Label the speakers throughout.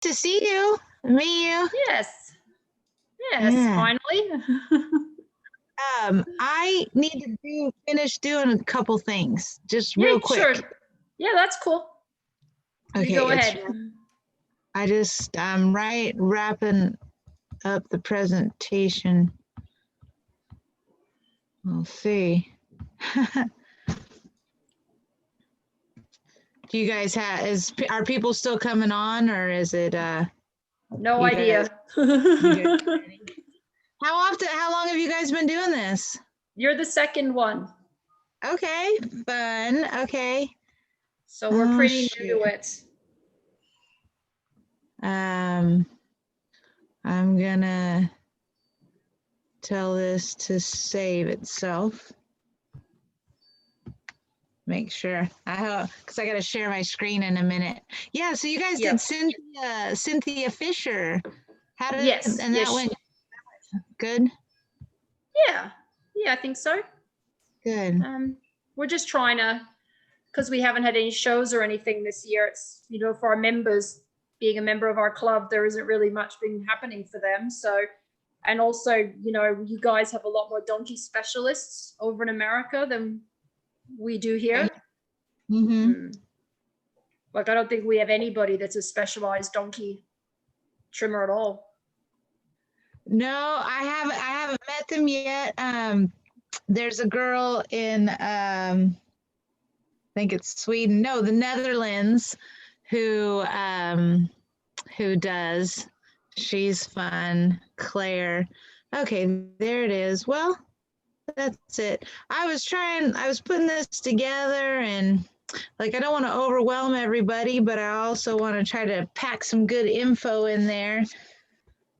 Speaker 1: to see you. Meet you.
Speaker 2: Yes. Yes,
Speaker 1: Yeah.
Speaker 2: finally.
Speaker 1: I need to finish doing a couple things, just
Speaker 2: Yeah,
Speaker 1: real quick.
Speaker 2: sure. Yeah, that's cool.
Speaker 1: Okay,
Speaker 2: You go ahead.
Speaker 1: I'm wrapping up the presentation. We'll see. Do you guys are people still coming on, or is it
Speaker 2: No
Speaker 1: you
Speaker 2: idea.
Speaker 1: how long have you guys been doing this?
Speaker 2: You're the second one.
Speaker 1: Okay, fun. Okay.
Speaker 2: So we're pretty
Speaker 1: shoot.
Speaker 2: new to it.
Speaker 1: I'm gonna tell this to save itself. Make sure because I gotta share my screen in a minute. Yeah, so you guys did Cynthia Fisher. How did that went good?
Speaker 2: Yeah, I think so.
Speaker 1: Good.
Speaker 2: We're just trying to, because we haven't had any shows or anything this year. It's, for our members, being a member of our club, there isn't really much been happening for them. So, and also, you guys have a lot more donkey specialists over in America than we do here.
Speaker 1: Mm-hmm.
Speaker 2: Like, I don't think we have anybody that's a specialized donkey trimmer at all.
Speaker 1: No, I haven't met them yet. There's a girl in I think it's Sweden, no, the Netherlands, who does. She's fun. Claire. Okay, there it is. Well, that's it. I was putting this together, and I don't want to overwhelm everybody, but I also want to try to pack some good info in there.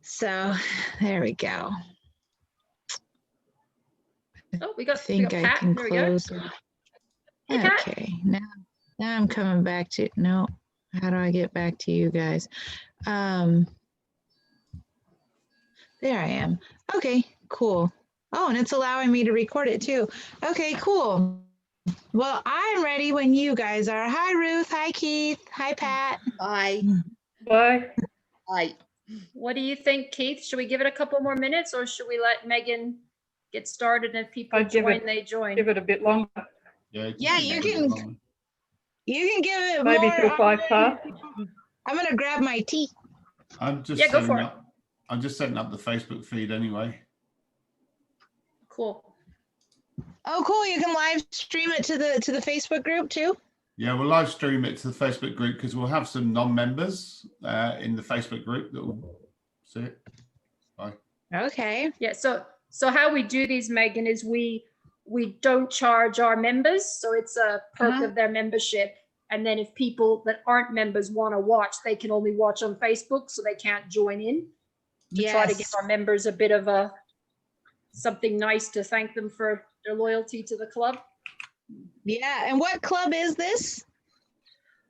Speaker 1: So there we go.
Speaker 2: Oh, we got
Speaker 1: I can close.
Speaker 2: Hey,
Speaker 1: okay, now I'm coming back to no. How do I get back to you guys? There I am. Okay, cool. Oh, and it's allowing me to record it too. Okay, cool. Well, I'm ready when you guys are. Hi, Ruth. Hi, Keith. Hi, Pat.
Speaker 3: Hi.
Speaker 4: Bye.
Speaker 3: Hi.
Speaker 2: What do you think, Keith? Should we give it a couple more minutes, or should we let Megan get started, and if people join, they join?
Speaker 4: Give it a bit longer.
Speaker 1: Yeah, you can. You can give it
Speaker 4: maybe
Speaker 1: more.
Speaker 4: Till 5 past.
Speaker 1: I'm gonna grab my tea.
Speaker 5: I'm just
Speaker 2: go for it.
Speaker 5: I'm just setting up the Facebook feed anyway.
Speaker 2: Cool.
Speaker 1: Oh, cool! You can live stream it to the Facebook group too.
Speaker 5: Yeah, we'll live stream it to the Facebook group because we'll have some non-members in the Facebook group that will see it. Bye.
Speaker 1: Okay.
Speaker 2: Yeah. So how we do these, Megan, is we don't charge our members, so it's a perk of their membership. And then if people that aren't members want to watch, they can only watch on Facebook, so they can't join in. To try to give our members a bit of something nice to thank them for their loyalty to the club.
Speaker 1: Yeah, and what club is this?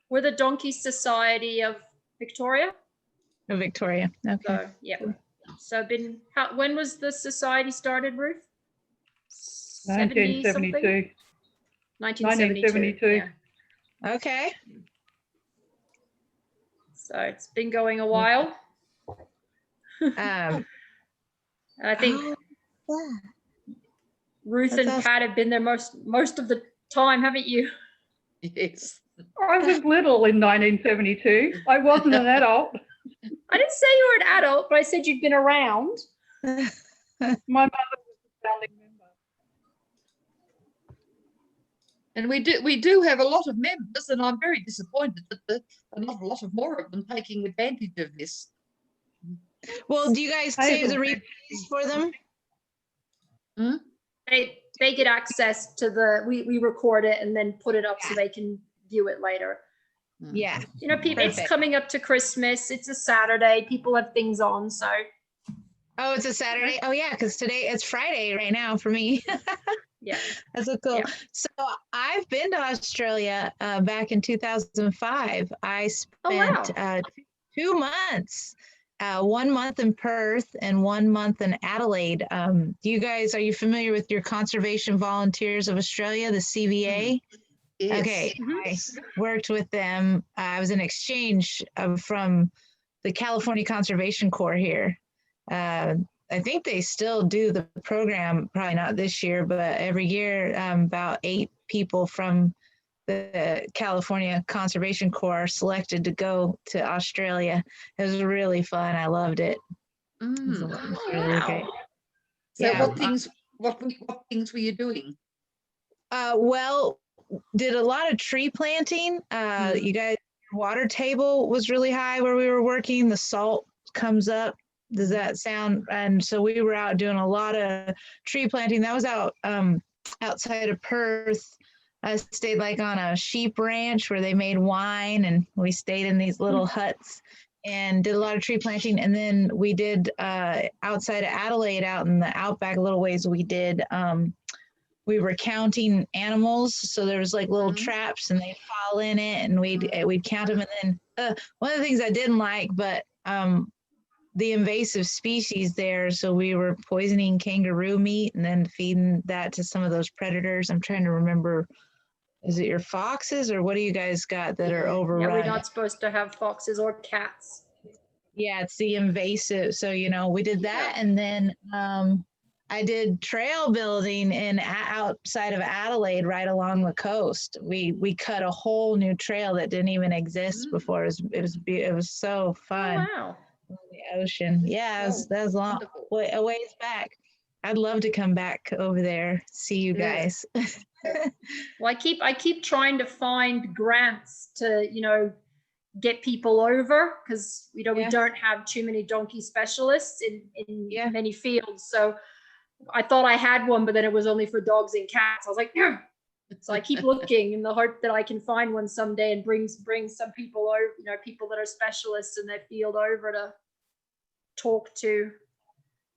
Speaker 2: We're the Donkey Society of Victoria.
Speaker 1: Oh, Victoria. Okay.
Speaker 2: So, yeah. So when was the society started, Ruth?
Speaker 4: 1972.
Speaker 2: 1972.
Speaker 1: Yeah. Okay.
Speaker 2: So it's been going a while.
Speaker 1: I
Speaker 2: think Ruth and Pat have been there most of the time, haven't you?
Speaker 3: Yes.
Speaker 4: I was little in 1972. I wasn't an adult.
Speaker 2: I didn't say you were an adult, but I said you'd been around.
Speaker 4: My mother was a founding member.
Speaker 3: And we do have a lot of members, and I'm very disappointed that there are not a lot of more of them taking advantage of this.
Speaker 1: Well, do you guys save the replays for them?
Speaker 2: They get access to we record it and then put it up so they can view it later.
Speaker 1: Yeah.
Speaker 2: People, it's coming up to Christmas. It's a Saturday. People have things on, so.
Speaker 1: Oh, it's a Saturday? Oh, yeah, because today it's Friday right now for me.
Speaker 2: Yeah.
Speaker 1: That's so cool. Yeah. So I've been to Australia back in 2005. I spent 2 months. 1 month in Perth and 1 month in Adelaide. Are you familiar with your Conservation Volunteers of Australia, the CVA?
Speaker 3: Yes.
Speaker 1: Okay, I worked with them. I was in exchange from the California Conservation Corps here. I think they still do the program, probably not this year, but every year about 8 people from the California Conservation Corps are selected to go to Australia. It was really fun. I loved it. It was
Speaker 3: Mm.
Speaker 1: really great.
Speaker 3: So
Speaker 1: Yeah.
Speaker 3: what things were you doing?
Speaker 1: Well, did a lot of tree planting. You guys, water table was really high where we were working. The salt comes up. Does that sound? And so we were out doing a lot of tree planting. That was out outside of Perth. I stayed like on a sheep ranch where they made wine, and we stayed in these little huts and did a lot of tree planting. And then we did outside of Adelaide, out in the outback, a little ways, we were counting animals. So there was like little traps and they'd fall in it, and we'd count them. And then one of the things I didn't like, but the invasive species there. So we were poisoning kangaroo meat and then feeding that to some of those predators. I'm trying to remember, is it your foxes or what do you guys got that are
Speaker 2: Yeah,
Speaker 1: overrun?
Speaker 2: we're not supposed to have foxes or cats.
Speaker 1: Yeah, it's the invasive. So, we did that. And then I did trail building outside of Adelaide, right along the coast. We cut a whole new trail that didn't even exist before. It was so fun.
Speaker 2: Oh, wow.
Speaker 1: The ocean. Yeah, that was long, a ways back. I'd love to come back over there, see you guys.
Speaker 2: Well, I keep trying to find grants to, get people over, because we don't have too many donkey specialists in many fields. So I thought I had one, but then it was only for dogs and cats. I was like, yeah. So I keep looking in the hope that I can find one someday and bring some people over, people that are specialists in their field over to talk to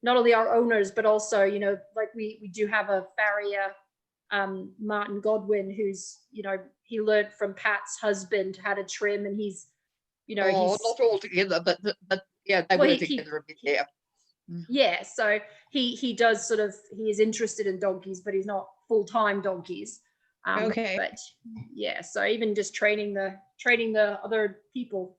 Speaker 2: not only our owners, but also, like we do have a farrier, Martin Godwin, who's, he learned from Pat's husband how to trim, and he's, he's
Speaker 3: not all together, but yeah, they were together a bit, yeah.
Speaker 2: Yeah, so he does he is interested in donkeys, but he's not full-time donkeys.
Speaker 1: Okay.
Speaker 2: But yeah, so even just training the other people.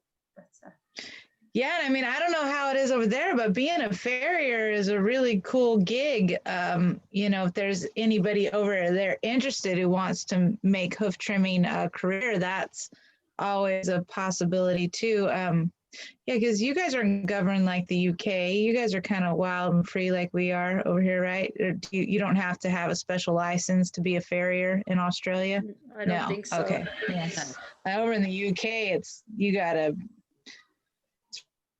Speaker 1: Yeah, I mean, I don't know how it is over there, but being a farrier is a really cool gig. If there's anybody over there interested who wants to make hoof trimming a career, that's always a possibility too. Yeah, because you guys aren't governed like the UK. You guys are kind of wild and free like we are over here, right? Or you don't have to have a special license to be a farrier in Australia?
Speaker 2: I don't think so.
Speaker 1: Okay. Yes. Over in the UK, it's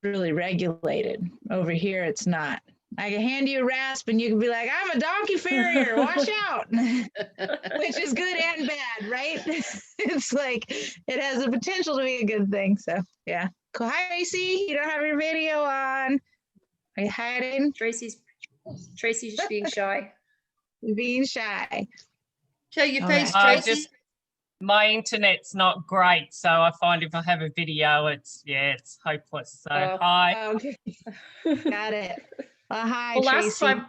Speaker 1: really regulated. Over here, it's not. I can hand you a rasp and you can be like, I'm a donkey farrier, watch out. Which is good and bad, right? It's like, it has the potential to be a good thing. So yeah. Cool. Hi, Tracy. You don't have your video on. Are you hiding?
Speaker 2: Tracy's just being shy.
Speaker 1: Being shy.
Speaker 3: Show your
Speaker 1: All
Speaker 3: face,
Speaker 1: right.
Speaker 3: Tracy.
Speaker 6: My internet's not great, so I find if I have a video, it's hopeless. So hi.
Speaker 1: Okay. Got it. Hi,
Speaker 2: Well,
Speaker 1: Tracy.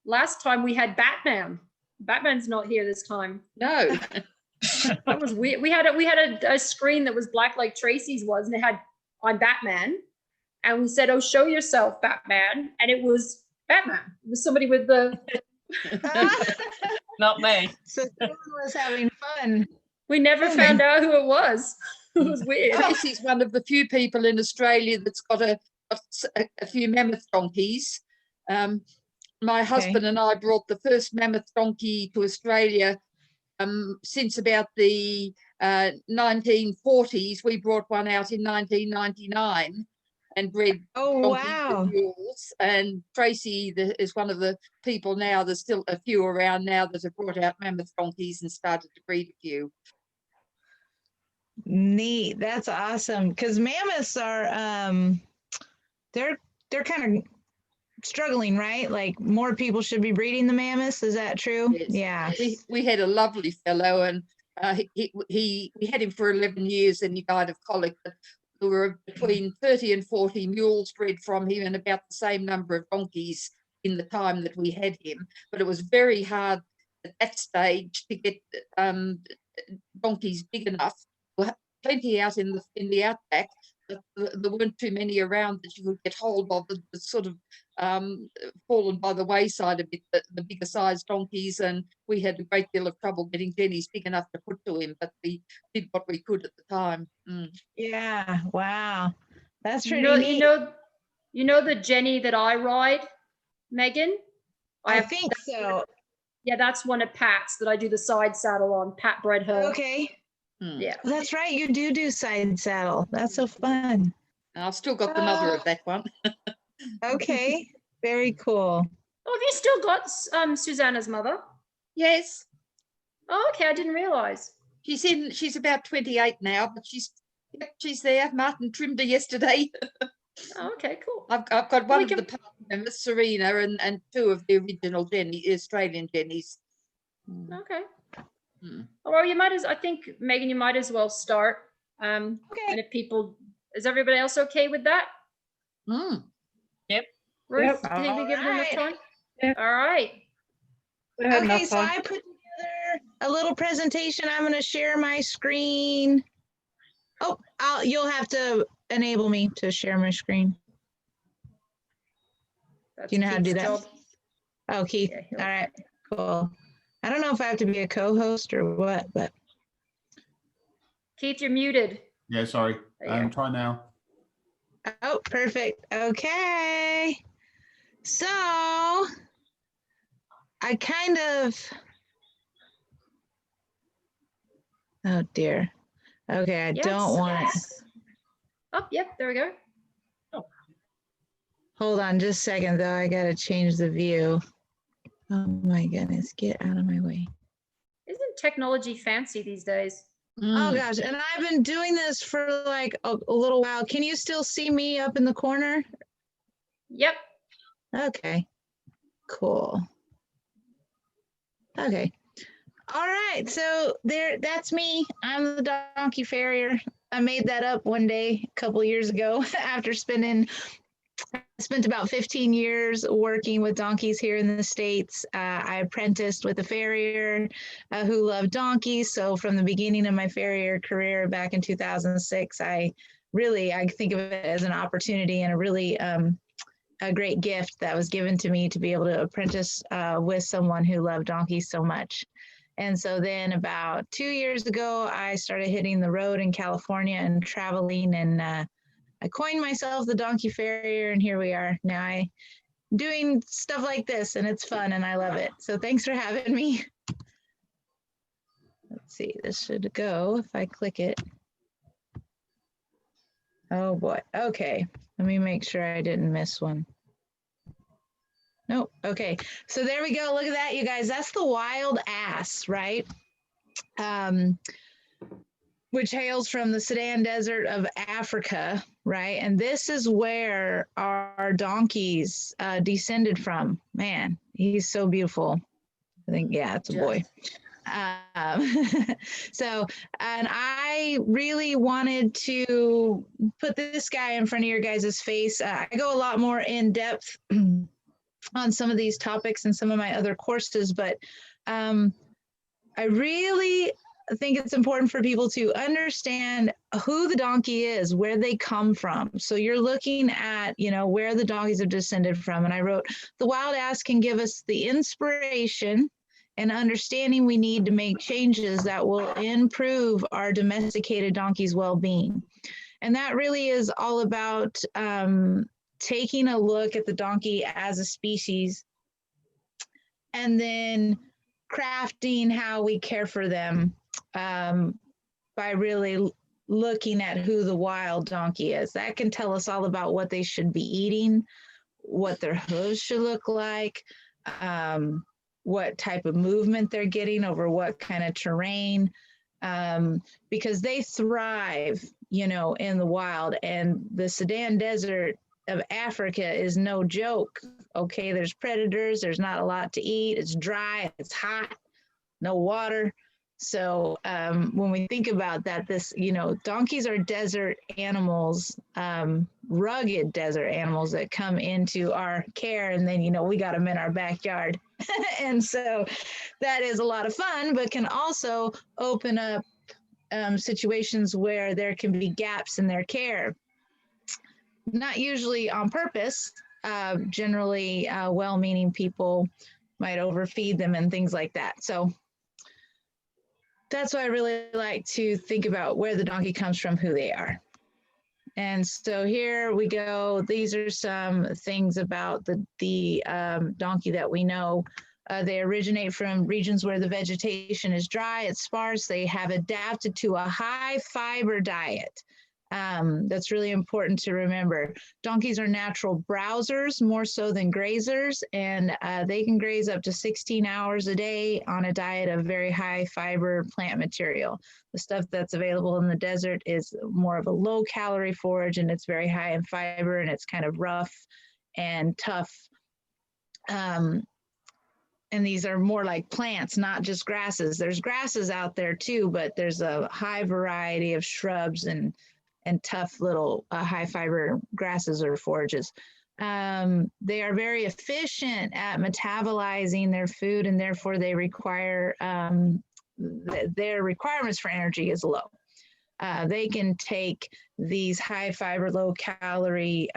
Speaker 2: last time we had Batman. Batman's not here this time.
Speaker 3: No.
Speaker 2: That was weird. We had a screen that was black like Tracy's was, and it had I'm Batman, and we said, "Oh, show yourself, Batman," and it was Batman. It was somebody with the.
Speaker 6: Not me.
Speaker 1: So someone was having fun.
Speaker 2: We never found out who it was. It was weird.
Speaker 3: Tracy's one of the few people in Australia that's got a few mammoth donkeys. My husband and I brought the first mammoth donkey to Australia since about the 1940s. We brought one out in 1999 and bred donkeys and mules. And Tracy is one of the people now. There's still a few around now that have brought out mammoth donkeys and started to breed a few.
Speaker 1: Neat. That's awesome. Because mammoths are they're kind of struggling, right? Like more people should be breeding the mammoths. Is that true?
Speaker 3: Yes.
Speaker 1: Yeah.
Speaker 3: We had a lovely fellow, and we had him for 11 years, and he died of colic. But there were between 30 and 40 mules bred from him, and about the same number of donkeys in the time that we had him. But it was very hard at that stage to get donkeys big enough. Plenty out in the outback, there weren't too many around that you could get hold of. The sort of fallen by the wayside a bit, the bigger sized donkeys, and we had a great deal of trouble getting Jenny's big enough to put to him, but we did what we could at the time.
Speaker 1: Yeah. Wow. That's
Speaker 2: You
Speaker 1: pretty
Speaker 2: know,
Speaker 1: neat.
Speaker 2: you know the Jenny that I ride, Megan?
Speaker 1: I
Speaker 2: have-
Speaker 1: think so.
Speaker 2: Yeah, that's one of Pat's that I do the side saddle on. Pat bred her.
Speaker 1: Okay.
Speaker 2: Yeah.
Speaker 1: That's right. You do side saddle. That's so fun.
Speaker 3: And I've still got the mother of that one.
Speaker 1: Okay. Very cool.
Speaker 2: Oh, have you still got Susanna's mother?
Speaker 3: Yes,
Speaker 2: Oh, okay. I didn't realize.
Speaker 3: she's about 28 now, but she's there. Martin trimmed her yesterday.
Speaker 2: Oh, okay, cool.
Speaker 3: I've got one
Speaker 2: We
Speaker 3: of
Speaker 2: can-
Speaker 3: the party members, Serena, and two of the original Australian Jennies.
Speaker 2: Okay.
Speaker 3: Mm.
Speaker 2: Well, I think, Megan, you might as well start. And
Speaker 1: Okay.
Speaker 2: if people, is everybody else okay with that?
Speaker 3: Mm.
Speaker 2: Ruth,
Speaker 4: Yep.
Speaker 2: think we give it enough
Speaker 1: Alright.
Speaker 2: time?
Speaker 4: Yeah.
Speaker 2: All right.
Speaker 4: We had
Speaker 1: Okay,
Speaker 4: enough
Speaker 1: so
Speaker 4: time.
Speaker 1: I put together a little presentation. I'm going to share my screen. Oh, you'll have to enable me to share my screen.
Speaker 2: That's
Speaker 1: Do you know how to do
Speaker 2: Keith's
Speaker 1: that?
Speaker 2: job.
Speaker 1: Oh, Keith.
Speaker 2: Yeah, he'll-
Speaker 1: All right, cool. I don't know if I have to be a co-host or what, but
Speaker 2: Keith, you're muted.
Speaker 5: Yeah, sorry.
Speaker 2: Yeah.
Speaker 5: Try now.
Speaker 1: oh, perfect. Okay. So I kind of, oh dear. Okay, I
Speaker 2: Yes,
Speaker 1: don't want it.
Speaker 2: yes. Oh, yep, there we go.
Speaker 1: Hold on just a second though. I gotta change the view. Oh my goodness, get out of my way.
Speaker 2: Isn't technology fancy these days?
Speaker 1: Oh
Speaker 3: Mm.
Speaker 1: gosh, and I've been doing this for like a little while. Can you still see me up in the corner?
Speaker 2: Yep.
Speaker 1: Okay, cool. Okay. All right, so that's me. I'm the donkey farrier. I made that up one day a couple years ago after I spent about 15 years working with donkeys here in the States. I apprenticed with a farrier who loved donkeys. So from the beginning of my farrier career back in 2006, I think of it as an opportunity and a really a great gift that was given to me to be able to apprentice with someone who loved donkeys so much. And so then about 2 years ago, I started hitting the road in California and traveling, and I coined myself the donkey farrier, and here we are. Now I'm doing stuff like this, and it's fun, and I love it. So thanks for having me. Let's see, this should go if I click it. Oh boy, okay. Let me make sure I didn't miss one. Nope, okay. So there we go, look at that, you guys. That's the wild ass, right? Which hails from the Sudan Desert of Africa, right? And this is where our donkeys descended from. Man, he's so beautiful. I think, yeah, it's a boy. So, and I really wanted to put this guy in front of your guys' face. I go a lot more in depth on some of these topics in some of my other courses, but I really think it's important for people to understand who the donkey is, where they come from. So you're looking at, where the donkeys have descended from. And I wrote, the wild ass can give us the inspiration and understanding we need to make changes that will improve our domesticated donkey's well-being. And that really is all about taking a look at the donkey as a species and then crafting how we care for them by really looking at who the wild donkey is. That can tell us all about what they should be eating, what their hooves should look like, what type of movement they're getting over what kind of terrain, because they thrive, in the wild. And the Sudan Desert of Africa is no joke. Okay, there's predators, there's not a lot to eat, it's dry, it's hot, no water. So when we think about that, donkeys are desert animals, rugged desert animals that come into our care, and then, we got them in our backyard. And so that is a lot of fun, but can also open up situations where there can be gaps in their care. not usually on purpose. Generally, well-meaning people might overfeed them and things like that. So that's why I really like to think about where the donkey comes from, who they are. And so here we go. These are some things about the donkey that we know. They originate from regions where the vegetation is dry, it's sparse. They have adapted to a high fiber diet. That's really important to remember. Donkeys are natural browsers more so than grazers, and they can graze up to 16 hours a day on a diet of very high fiber plant material. The stuff that's available in the desert is more of a low calorie forage, and it's very high in fiber, and it's kind of rough and tough. And these are more like plants, not just grasses. There's grasses out there too, but there's a high variety of shrubs and tough little high fiber grasses or forages. They are very efficient at metabolizing their food, and therefore they require, their requirements for energy is low. They can take these high fiber, low calorie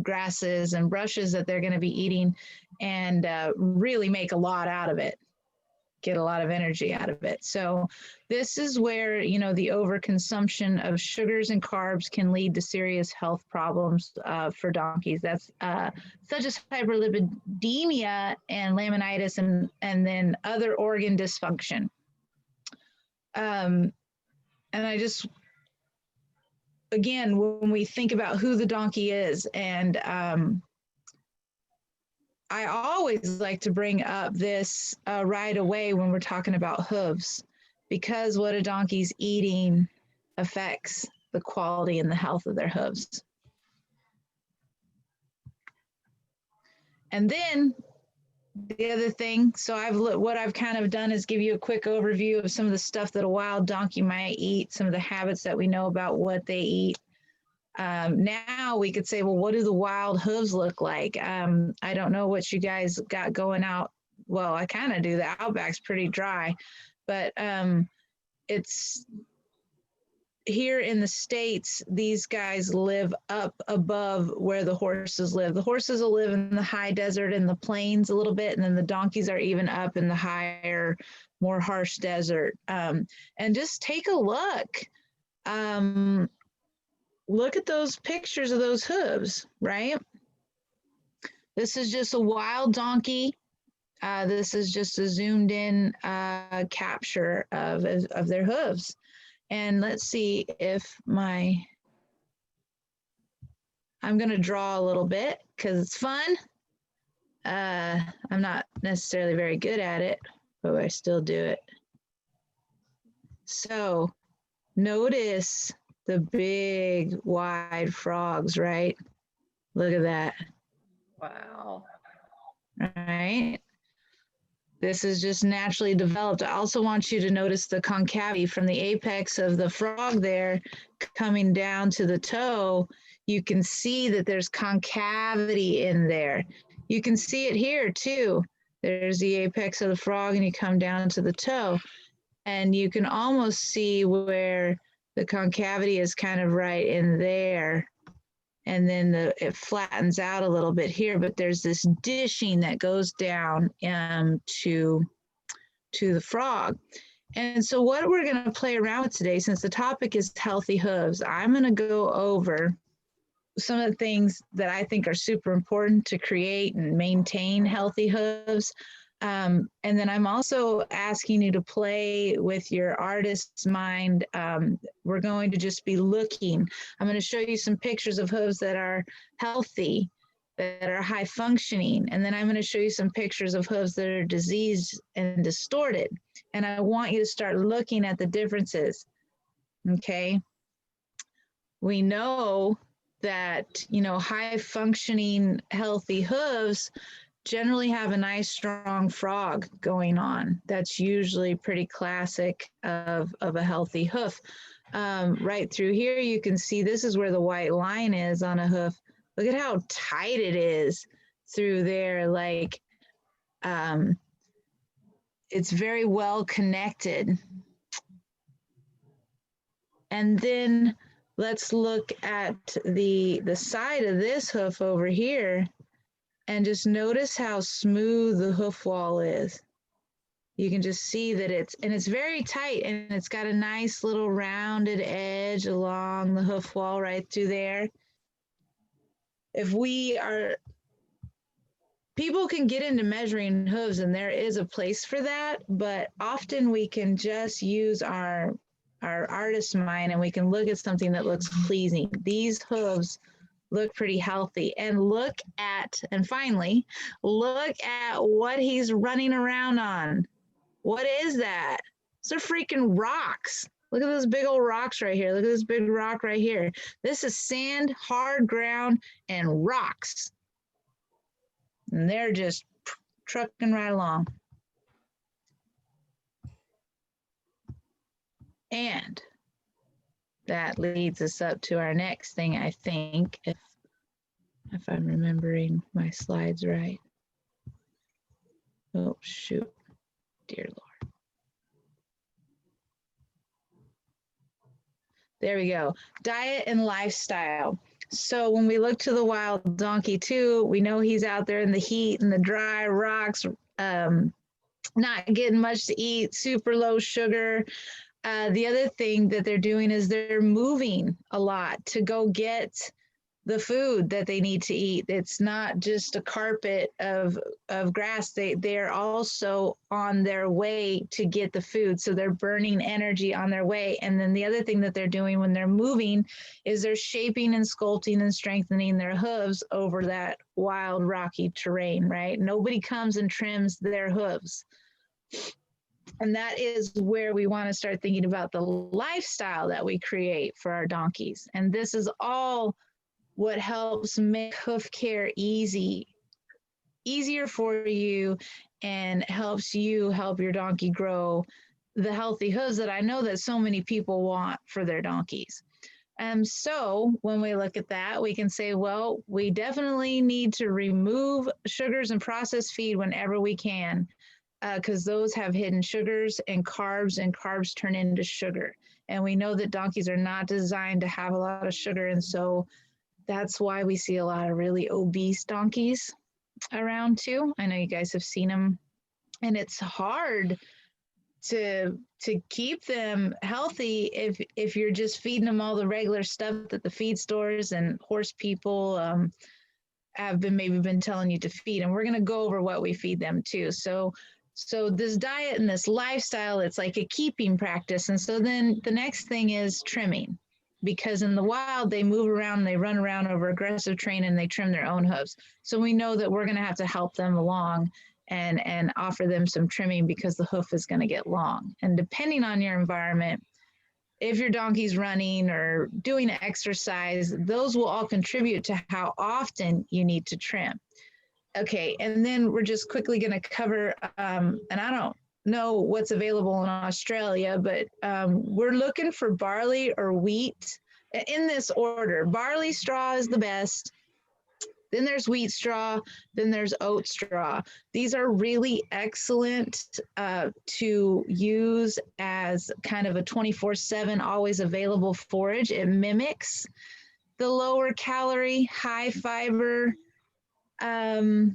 Speaker 1: grasses and brushes that they're going to be eating and really make a lot out of it, get a lot of energy out of it. So this is where, you know, the overconsumption of sugars and carbs can lead to serious health problems for donkeys. That's such as hyperlipidemia and laminitis and then other organ dysfunction. And I just, again, when we think about who the donkey is, and I always like to bring up this right away when we're talking about hooves, because what a donkey's eating affects the quality and the health of their hooves. And then the other thing, so what I've kind of done is give you a quick overview of some of the stuff that a wild donkey might eat, some of the habits that we know about what they eat. Now we could say, well, what do the wild hooves look like? I don't know what you guys got going out. Well, I kind of do. The outback's pretty dry, but it's here in the States, these guys live up above where the horses live. The horses will live in the high desert and the plains a little bit, and then the donkeys are even up in the higher, more harsh desert. And just take a look. Look at those pictures of those hooves, right? This is just a wild donkey. This is just a zoomed in capture of their hooves. And let's see if I'm going to draw a little bit because it's fun. I'm not necessarily very good at it, but I still do it. So notice the big wide frogs, right? Look at that.
Speaker 2: Wow.
Speaker 1: All right. This is just naturally developed. I also want you to notice the concavity from the apex of the frog there coming down to the toe. You can see that there's concavity in there. You can see it here too. There's the apex of the frog and you come down to the toe. And you can almost see where the concavity is kind of right in there. And then it flattens out a little bit here, but there's this dishing that goes down to the frog. And so what we're going to play around with today, since the topic is healthy hooves, I'm going to go over some of the things that I think are super important to create and maintain healthy hooves. And then I'm also asking you to play with your artist's mind. We're going to just be looking. I'm going to show you some pictures of hooves that are healthy, that are high functioning. And then I'm going to show you some pictures of hooves that are diseased and distorted. And I want you to start looking at the differences. Okay. We know that, you know, high functioning, healthy hooves generally have a nice strong frog going on. That's usually pretty classic of a healthy hoof. Right through here, you can see this is where the white line is on a hoof. Look at how tight it is through there. Like, it's very well connected. And then let's look at the side of this hoof over here and just notice how smooth the hoof wall is. You can just see that it's very tight, and it's got a nice little rounded edge along the hoof wall right through there. People can get into measuring hooves, and there is a place for that, but often we can just use our artist's mind, and we can look at something that looks pleasing. These hooves look pretty healthy. And finally, look at what he's running around on. What is that? Those are freaking rocks. Look at those big old rocks right here. Look at this big rock right here. This is sand, hard ground, and rocks. And they're just trucking right along. And that leads us up to our next thing, I think, if I'm remembering my slides right. Oh, shoot. Dear Lord. There we go. Diet and lifestyle. So when we look to the wild donkey too, we know he's out there in the heat and the dry rocks, not getting much to eat, super low sugar. The other thing that they're doing is they're moving a lot to go get the food that they need to eat. It's not just a carpet of grass. They're also on their way to get the food. So they're burning energy on their way. And then the other thing that they're doing when they're moving is they're shaping and sculpting and strengthening their hooves over that wild rocky terrain, right? Nobody comes and trims their hooves. And that is where we want to start thinking about the lifestyle that we create for our donkeys. And this is all what helps make hoof care easier for you, and helps you help your donkey grow the healthy hooves that I know that so many people want for their donkeys. So when we look at that, we can say, well, we definitely need to remove sugars and processed feed whenever we can, because those have hidden sugars and carbs turn into sugar. And we know that donkeys are not designed to have a lot of sugar. And so that's why we see a lot of really obese donkeys around too. I know you guys have seen them, and it's hard to keep them healthy if you're just feeding them all the regular stuff that the feed stores and horse people have been telling you to feed. And we're going to go over what we feed them too. So this diet and this lifestyle, it's like a keeping practice. And so then the next thing is trimming. Because in the wild, they move around, they run around over aggressive terrain, and they trim their own hooves. So we know that we're going to have to help them along and offer them some trimming, because the hoof is going to get long. And depending on your environment, if your donkey's running or doing exercise, those will all contribute to how often you need to trim. Okay, and then we're just quickly going to cover, and I don't know what's available in Australia, but we're looking for barley or wheat in this order. Barley straw is the best. Then there's wheat straw. Then there's oat straw. These are really excellent to use as kind of a 24/7 always available forage. It mimics the lower calorie, high fiber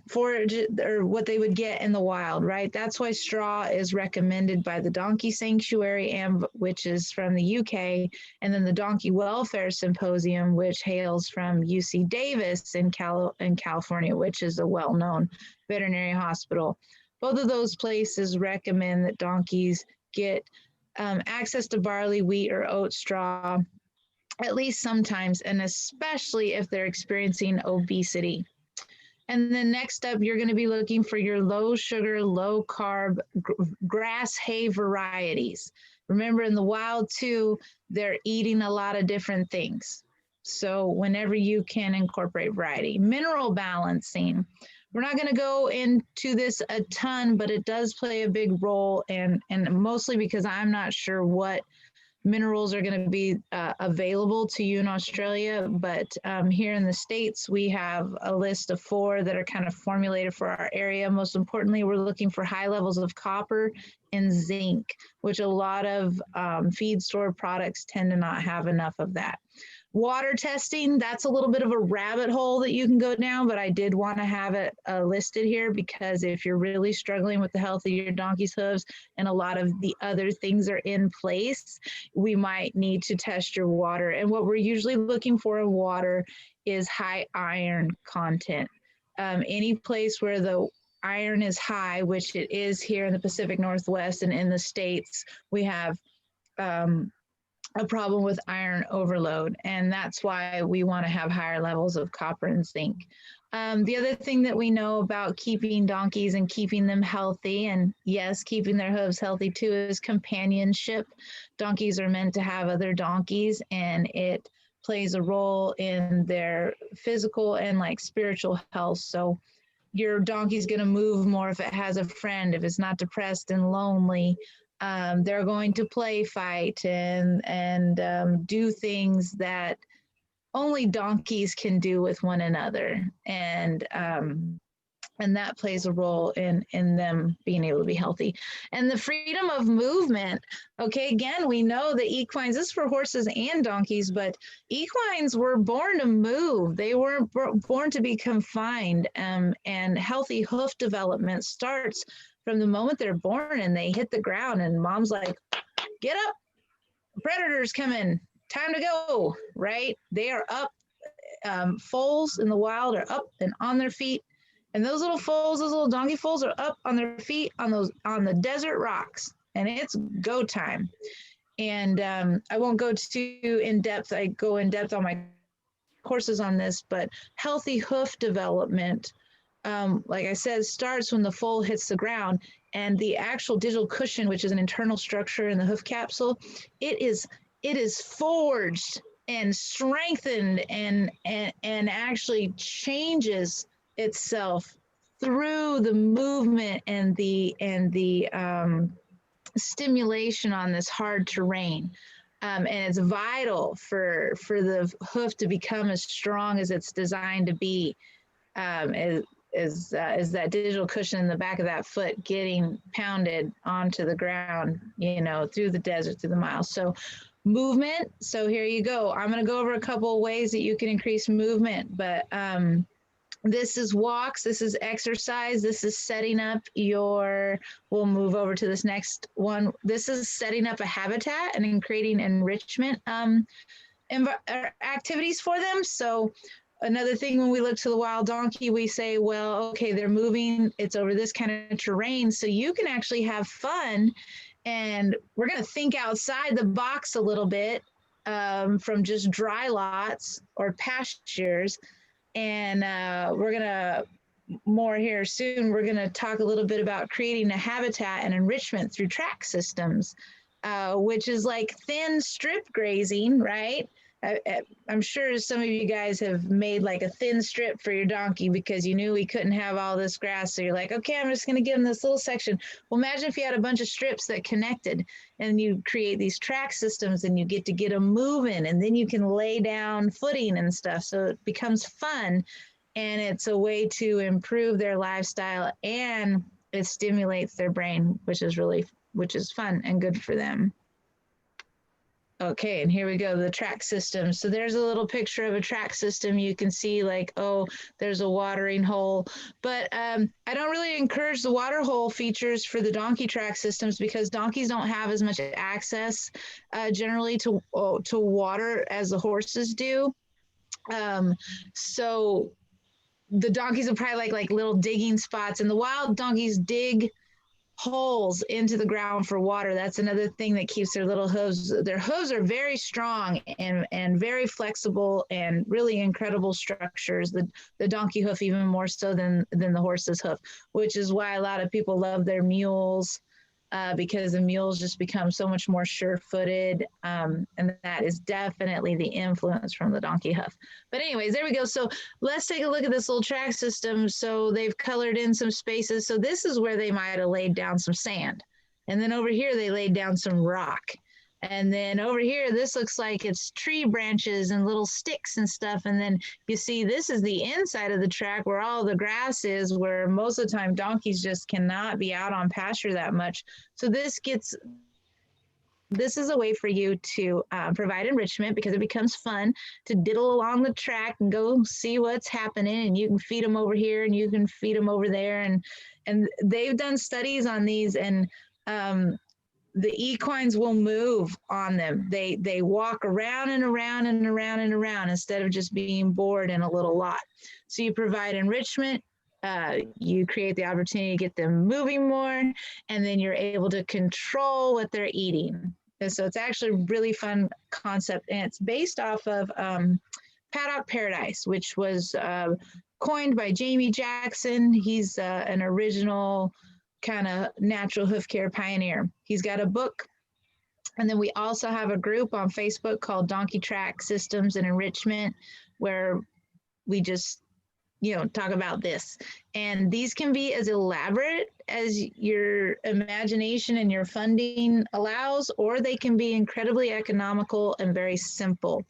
Speaker 1: forage, or what they would get in the wild, right? That's why straw is recommended by the Donkey Sanctuary, which is from the UK, and then the Donkey Welfare Symposium, which hails from UC Davis in California, which is a well-known veterinary hospital. Both of those places recommend that donkeys get access to barley, wheat, or oat straw at least sometimes, and especially if they're experiencing obesity. And then next up, you're going to be looking for your low sugar, low carb grass hay varieties. Remember, in the wild too, they're eating a lot of different things. So whenever you can incorporate variety. Mineral balancing. We're not going to go into this a ton, but it does play a big role, and mostly because I'm not sure what minerals are going to be available to you in Australia, but here in the States, we have a list of 4 that are kind of formulated for our area. Most importantly, we're looking for high levels of copper and zinc, which a lot of feed store products tend to not have enough of that. Water testing, that's a little bit of a rabbit hole that you can go down, but I did want to have it listed here because if you're really struggling with the health of your donkey's hooves and a lot of the other things are in place, we might need to test your water. And what we're usually looking for in water is high iron content. Any place where the iron is high, which it is here in the Pacific Northwest and in the States, we have a problem with iron overload, and that's why we want to have higher levels of copper and zinc. The other thing that we know about keeping donkeys and keeping them healthy, and yes, keeping their hooves healthy too, is companionship. Donkeys are meant to have other donkeys, and it plays a role in their physical and like spiritual health. So your donkey's going to move more if it has a friend, if it's not depressed and lonely. They're going to play fight and do things that only donkeys can do with one another, and that plays a role in them being able to be healthy. And the freedom of movement. Okay, again, we know that equines, this is for horses and donkeys, but equines were born to move. They weren't born to be confined. And healthy hoof development starts from the moment they're born and they hit the ground and mom's like, get up, predator's coming, time to go, right? They are up. Foals in the wild are up and on their feet. And those little foals, those little donkey foals are up on their feet on the desert rocks, and it's go time. And I won't go too in depth. I go in depth on my courses on this, but healthy hoof development, like I said, starts when the foal hits the ground, and the actual digital cushion, which is an internal structure in the hoof capsule, it is forged and strengthened and actually changes itself through the movement and the stimulation on this hard terrain. And it's vital for the hoof to become as strong as it's designed to be. Is that digital cushion in the back of that foot getting pounded onto the ground, through the desert, through the miles. So movement. So here you go. I'm going to go over a couple of ways that you can increase movement, but this is walks, this is exercise, this is setting up we'll move over to this next one. This is setting up a habitat and creating enrichment activities for them. So another thing, when we look to the wild donkey, we say, well, okay, they're moving, it's over this kind of terrain, so you can actually have fun. And we're going to think outside the box a little bit from just dry lots or pastures. And we're going to, more here soon, we're going to talk a little bit about creating a habitat and enrichment through track systems, which is like thin strip grazing, right? I'm sure some of you guys have made like a thin strip for your donkey because you knew we couldn't have all this grass. So you're like, okay, I'm just going to give him this little section. Well, imagine if you had a bunch of strips that connected and you create these track systems and you get them moving, and then you can lay down footing and stuff. So it becomes fun, and it's a way to improve their lifestyle, and it stimulates their brain, which is fun and good for them. Okay, and here we go, the track system. So there's a little picture of a track system. You can see like, oh, there's a watering hole. But I don't really encourage the water hole features for the donkey track systems because donkeys don't have as much access generally to water as the horses do. So the donkeys are probably like little digging spots, and the wild donkeys dig holes into the ground for water. That's another thing that keeps their little hooves. Their hooves are very strong and very flexible and really incredible structures. The donkey hoof even more so than the horse's hoof, which is why a lot of people love their mules because the mules just become so much more sure-footed, and that is definitely the influence from the donkey hoof. But anyways, there we go. So let's take a look at this little track system. So they've colored in some spaces. So this is where they might have laid down some sand. And then over here, they laid down some rock. And then over here, this looks like it's tree branches and little sticks and stuff. And then you see this is the inside of the track where all the grass is, where most of the time donkeys just cannot be out on pasture that much. So this gets this is a way for you to provide enrichment because it becomes fun to diddle along the track and go see what's happening. And you can feed them over here and you can feed them over there. And they've done studies on these, and the equines will move on them. They walk around and around and around and around instead of just being bored in a little lot. So you provide enrichment, you create the opportunity to get them moving more, and then you're able to control what they're eating. And so it's actually a really fun concept, and it's based off of Paddock Paradise, which was coined by Jamie Jackson. He's an original kind of natural hoof care pioneer. He's got a book, and then we also have a group on Facebook called Donkey Track Systems and Enrichment, where we just talk about this. And these can be as elaborate as your imagination and your funding allows, or they can be incredibly economical and very simple.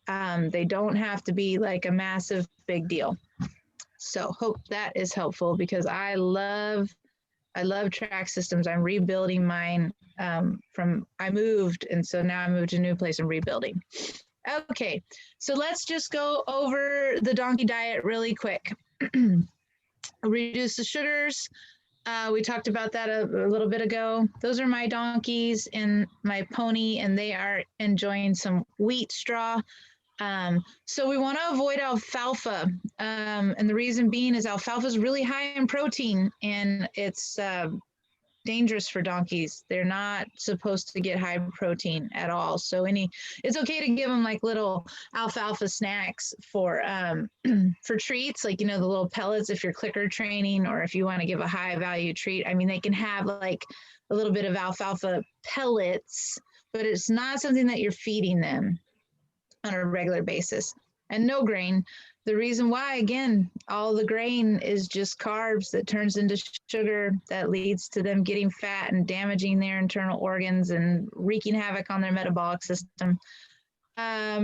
Speaker 1: They don't have to be like a massive big deal. So hope that is helpful, because I love track systems. I'm rebuilding mine I moved, and so now I moved to a new place and rebuilding. Okay, so let's just go over the donkey diet really quick. Reduce the sugars. We talked about that a little bit ago. Those are my donkeys and my pony, and they are enjoying some wheat straw. So we want to avoid alfalfa. And the reason being is alfalfa is really high in protein, and it's dangerous for donkeys. They're not supposed to get high protein at all. So it's okay to give them like little alfalfa snacks for treats, like, the little pellets if you're clicker training, or if you want to give a high value treat. I mean, they can have like a little bit of alfalfa pellets, but it's not something that you're feeding them on a regular basis. And no grain. The reason why, again, all the grain is just carbs that turns into sugar that leads to them getting fat and damaging their internal organs and wreaking havoc on their metabolic system.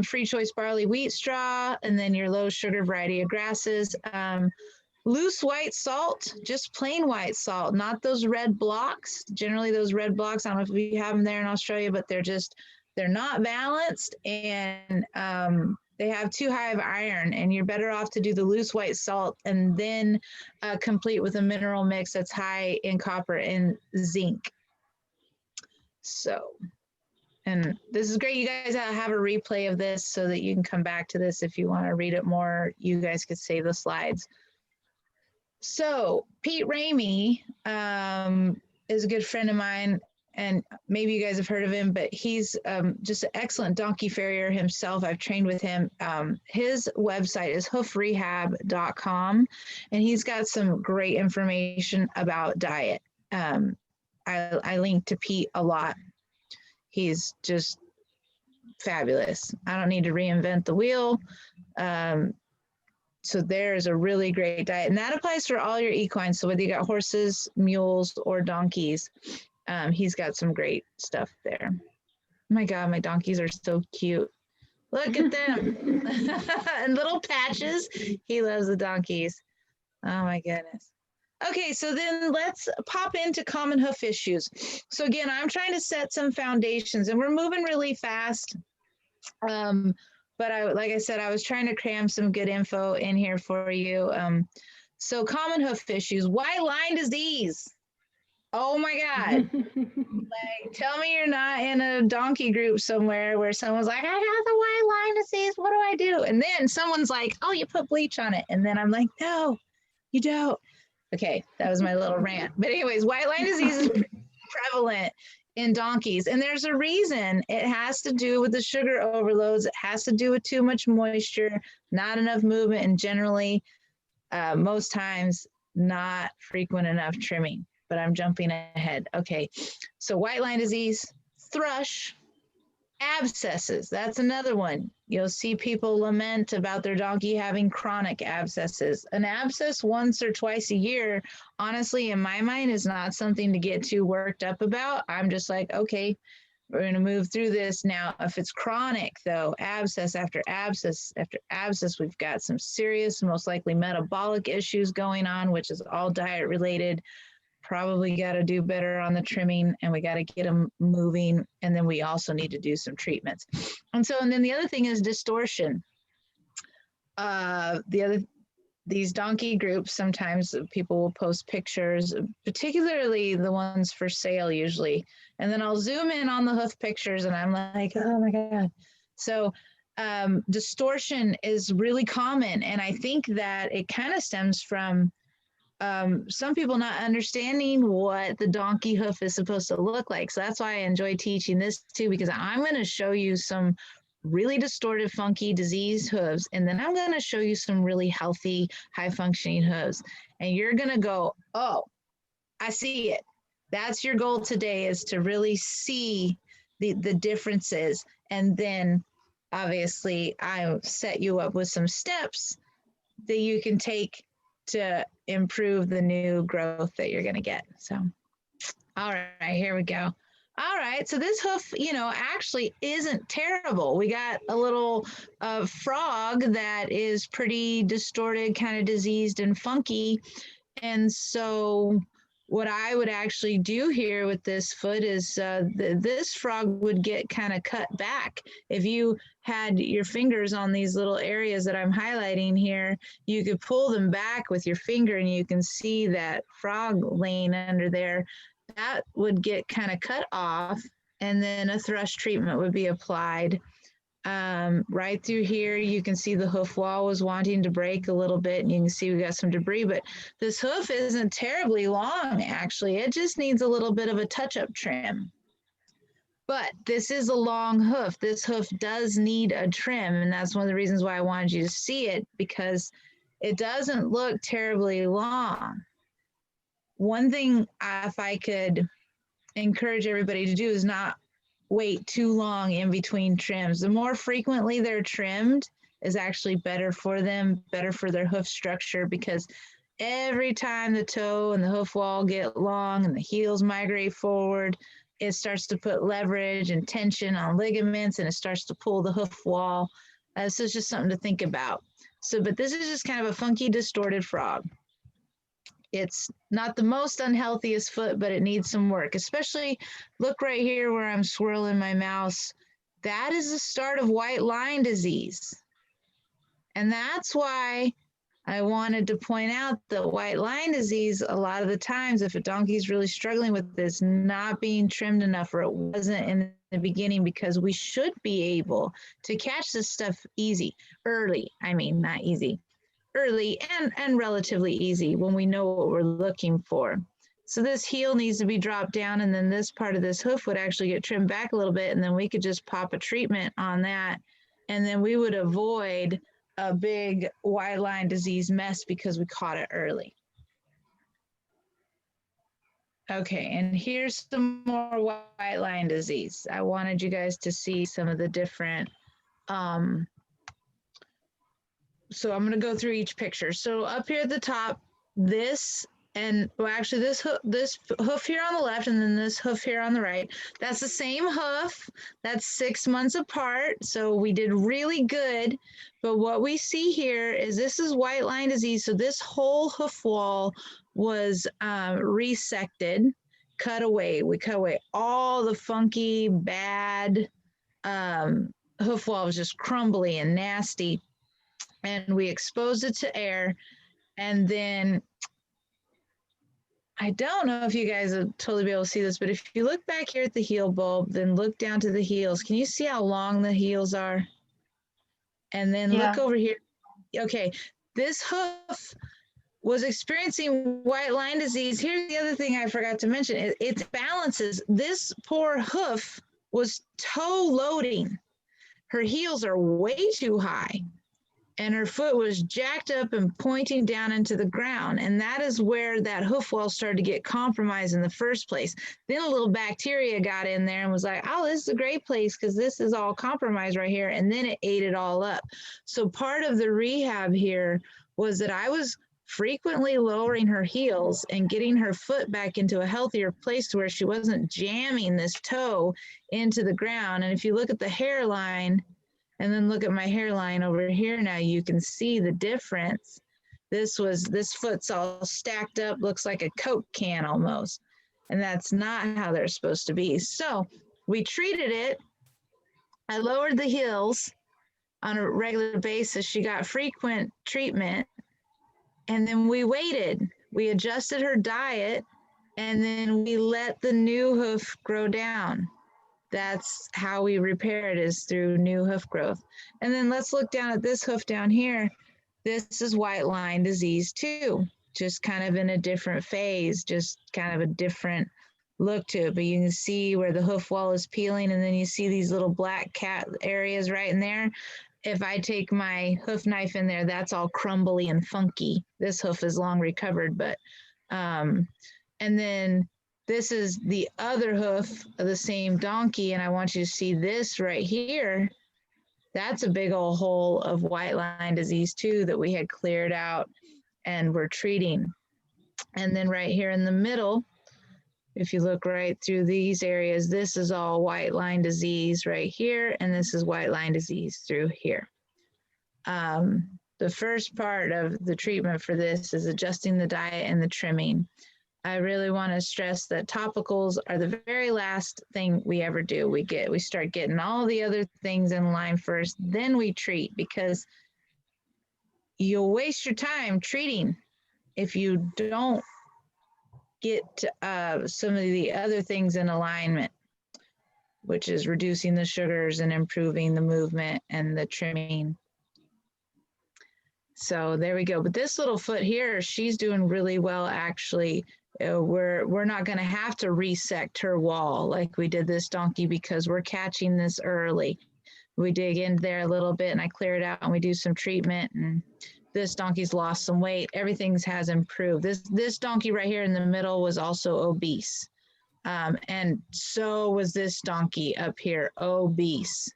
Speaker 1: Free choice barley wheat straw, and then your low sugar variety of grasses. Loose white salt, just plain white salt, not those red blocks. Generally those red blocks, I don't know if we have them there in Australia, but they're not balanced, and they have too high of iron, and you're better off to do the loose white salt and then complete with a mineral mix that's high in copper and zinc. So, and this is great. You guys have a replay of this so that you can come back to this if you want to read it more. You guys could save the slides. So Pete Ramey is a good friend of mine, and maybe you guys have heard of him, but he's just an excellent donkey farrier himself. I've trained with him. His website is hoofrehab.com, and he's got some great information about diet. I link to Pete a lot. He's just fabulous. I don't need to reinvent the wheel. So there's a really great diet, and that applies for all your equines. So whether you got horses, mules, or donkeys, he's got some great stuff there. Oh my God, my donkeys are so cute. Look at them. And little patches. He loves the donkeys. Oh my goodness. Okay, so then let's pop into common hoof issues. So again, I'm trying to set some foundations, and we're moving really fast. But like I said, I was trying to cram some good info in here for you. So common hoof issues, white line disease. Oh my God. Like, tell me you're not in a donkey group somewhere where someone's like, I got the white line disease. What do I do? And then someone's like, oh, you put bleach on it. And then I'm like, no, you don't. Okay, that was my little rant. But anyways, white line disease is prevalent in donkeys. And there's a reason. It has to do with the sugar overloads. It has to do with too much moisture, not enough movement, and generally, most times, not frequent enough trimming. But I'm jumping ahead. Okay, so white line disease, thrush, abscesses. That's another one. You'll see people lament about their donkey having chronic abscesses. An abscess once or twice a year, honestly, in my mind, is not something to get too worked up about. I'm just like, okay, we're going to move through this. Now, if it's chronic, though, abscess after abscess after abscess, we've got some serious, most likely metabolic issues going on, which is all diet related. probably got to do better on the trimming, and we got to get them moving. And then we also need to do some treatments. And then the other thing is distortion. These donkey groups, sometimes people will post pictures, particularly the ones for sale usually. And then I'll zoom in on the hoof pictures and I'm like, oh my God. So distortion is really common. And I think that it kind of stems from some people not understanding what the donkey hoof is supposed to look like. So that's why I enjoy teaching this too, because I'm going to show you some really distorted, funky, diseased hooves. And then I'm going to show you some really healthy, high functioning hooves. And you're going to go, oh, I see it. That's your goal today, is to really see the differences. And then obviously I set you up with some steps that you can take to improve the new growth that you're going to get. So, all right, here we go. All right, so this hoof, actually isn't terrible. We got a little frog that is pretty distorted, kind of diseased and funky. And so what I would actually do here with this foot is this frog would get kind of cut back. If you had your fingers on these little areas that I'm highlighting here, you could pull them back with your finger and you can see that frog laying under there. That would get kind of cut off, and then a thrush treatment would be applied. Right through here, you can see the hoof wall was wanting to break a little bit, and you can see we got some debris, but this hoof isn't terribly long, actually. It just needs a little bit of a touch-up trim. But this is a long hoof. This hoof does need a trim, and that's one of the reasons why I wanted you to see it, because it doesn't look terribly long. One thing, if I could encourage everybody to do, is not wait too long in between trims. The more frequently they're trimmed is actually better for them, better for their hoof structure, because every time the toe and the hoof wall get long and the heels migrate forward, it starts to put leverage and tension on ligaments, and it starts to pull the hoof wall. So it's just something to think about. So, but this is just kind of a funky, distorted frog. It's not the most unhealthiest foot, but it needs some work. Especially, look right here where I'm swirling my mouse. That is the start of white line disease. And that's why I wanted to point out that white line disease, a lot of the times, if a donkey's really struggling with this, not being trimmed enough, or it wasn't in the beginning, because we should be able to catch this stuff early. I mean, not easy. Early and relatively easy when we know what we're looking for. So this heel needs to be dropped down, and then this part of this hoof would actually get trimmed back a little bit, and then we could just pop a treatment on that, and then we would avoid a big white line disease mess because we caught it early. Okay, and here's some more white line disease. I wanted you guys to see some of the different so I'm going to go through each picture. So up here at the top, this hoof here on the left, and then this hoof here on the right, that's the same hoof. That's 6 months apart. So we did really good. But what we see here is this is white line disease. So this whole hoof wall was resected, cut away. We cut away all the funky, bad hoof wall. Was just crumbly and nasty. And we exposed it to air. And then, I don't know if you guys will totally be able to see this, but if you look back here at the heel bulb, then look down to the heels. Can you see how long the heels are? And then look over here. Okay, this hoof was experiencing white line disease. Here's the other thing I forgot to mention. It balances. This poor hoof was toe loading. Her heels are way too high, and her foot was jacked up and pointing down into the ground. And that is where that hoof wall started to get compromised in the first place. Then a little bacteria got in there and was like, oh, this is a great place because this is all compromised right here. And then it ate it all up. So part of the rehab here was that I was frequently lowering her heels and getting her foot back into a healthier place to where she wasn't jamming this toe into the ground. And if you look at the hairline, and then look at my hairline over here now, you can see the difference. this foot's all stacked up, looks like a Coke can almost. And that's not how they're supposed to be. So we treated it. I lowered the heels on a regular basis. She got frequent treatment. And then we waited. We adjusted her diet, and then we let the new hoof grow down. That's how we repair it, is through new hoof growth. And then let's look down at this hoof down here. This is white line disease too, just kind of in a different phase, just kind of a different look to it. But you can see where the hoof wall is peeling, and then you see these little black cat areas right in there. If I take my hoof knife in there, that's all crumbly and funky. This hoof is long recovered, but, and then this is the other hoof of the same donkey. And I want you to see this right here. That's a big old hole of white line disease too, that we had cleared out and we're treating. And then right here in the middle, if you look right through these areas, this is all white line disease right here, and this is white line disease through here. The first part of the treatment for this is adjusting the diet and the trimming. I really want to stress that topicals are the very last thing we ever do. We start getting all the other things in line first, then we treat, because you'll waste your time treating if you don't get some of the other things in alignment, which is reducing the sugars and improving the movement and the trimming. So there we go. But this little foot here, she's doing really well, actually. We're not going to have to resect her wall like we did this donkey, because we're catching this early. We dig in there a little bit and I clear it out and we do some treatment, and this donkey's lost some weight. Everything has improved. This donkey right here in the middle was also obese. And so was this donkey up here, obese.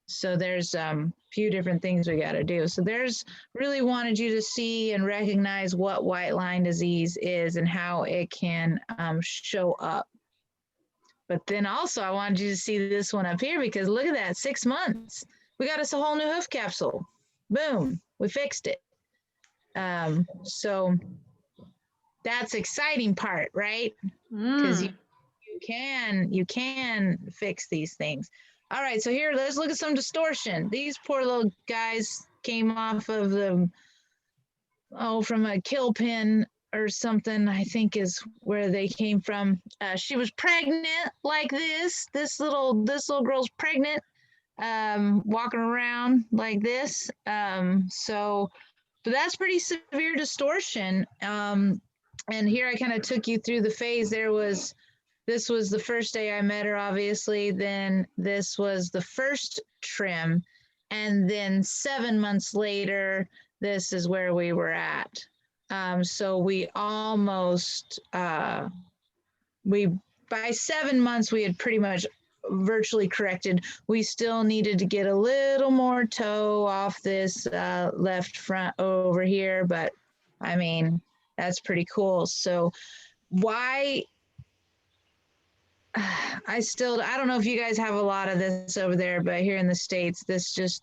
Speaker 1: So there's a few different things we got to do. So there's really wanted you to see and recognize what white line disease is and how it can show up. But then also I wanted you to see this one up here, because look at that, 6 months. We got us a whole new hoof capsule. Boom, we fixed it. So that's exciting part, right? Because you can fix these things. All right, so here, let's look at some distortion. These poor little guys came off of from a kill pin or something, I think is where they came from. She was pregnant like this. This little girl's pregnant, walking around like this. But that's pretty severe distortion. And here I kind of took you through the phase. This was the first day I met her, obviously. Then this was the first trim. And then 7 months later, this is where we were at. So we almost, by 7 months, we had pretty much virtually corrected. We still needed to get a little more toe off this left front over here, but I mean, that's pretty cool. So why, I don't know if you guys have a lot of this over there, but here in the States,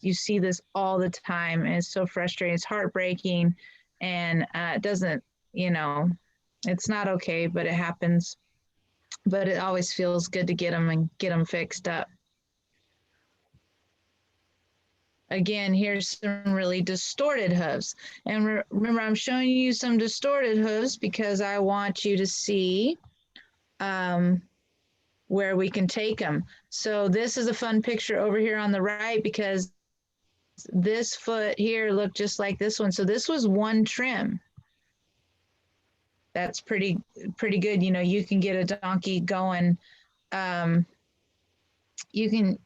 Speaker 1: you see this all the time, and it's so frustrating. It's heartbreaking, and it doesn't, it's not okay, but it happens. But it always feels good to get them fixed up. Again, here's some really distorted hooves. And remember, I'm showing you some distorted hooves because I want you to see where we can take them. So this is a fun picture over here on the right, because this foot here looked just like this one. So this was one trim. That's pretty good. You can get a donkey going. You can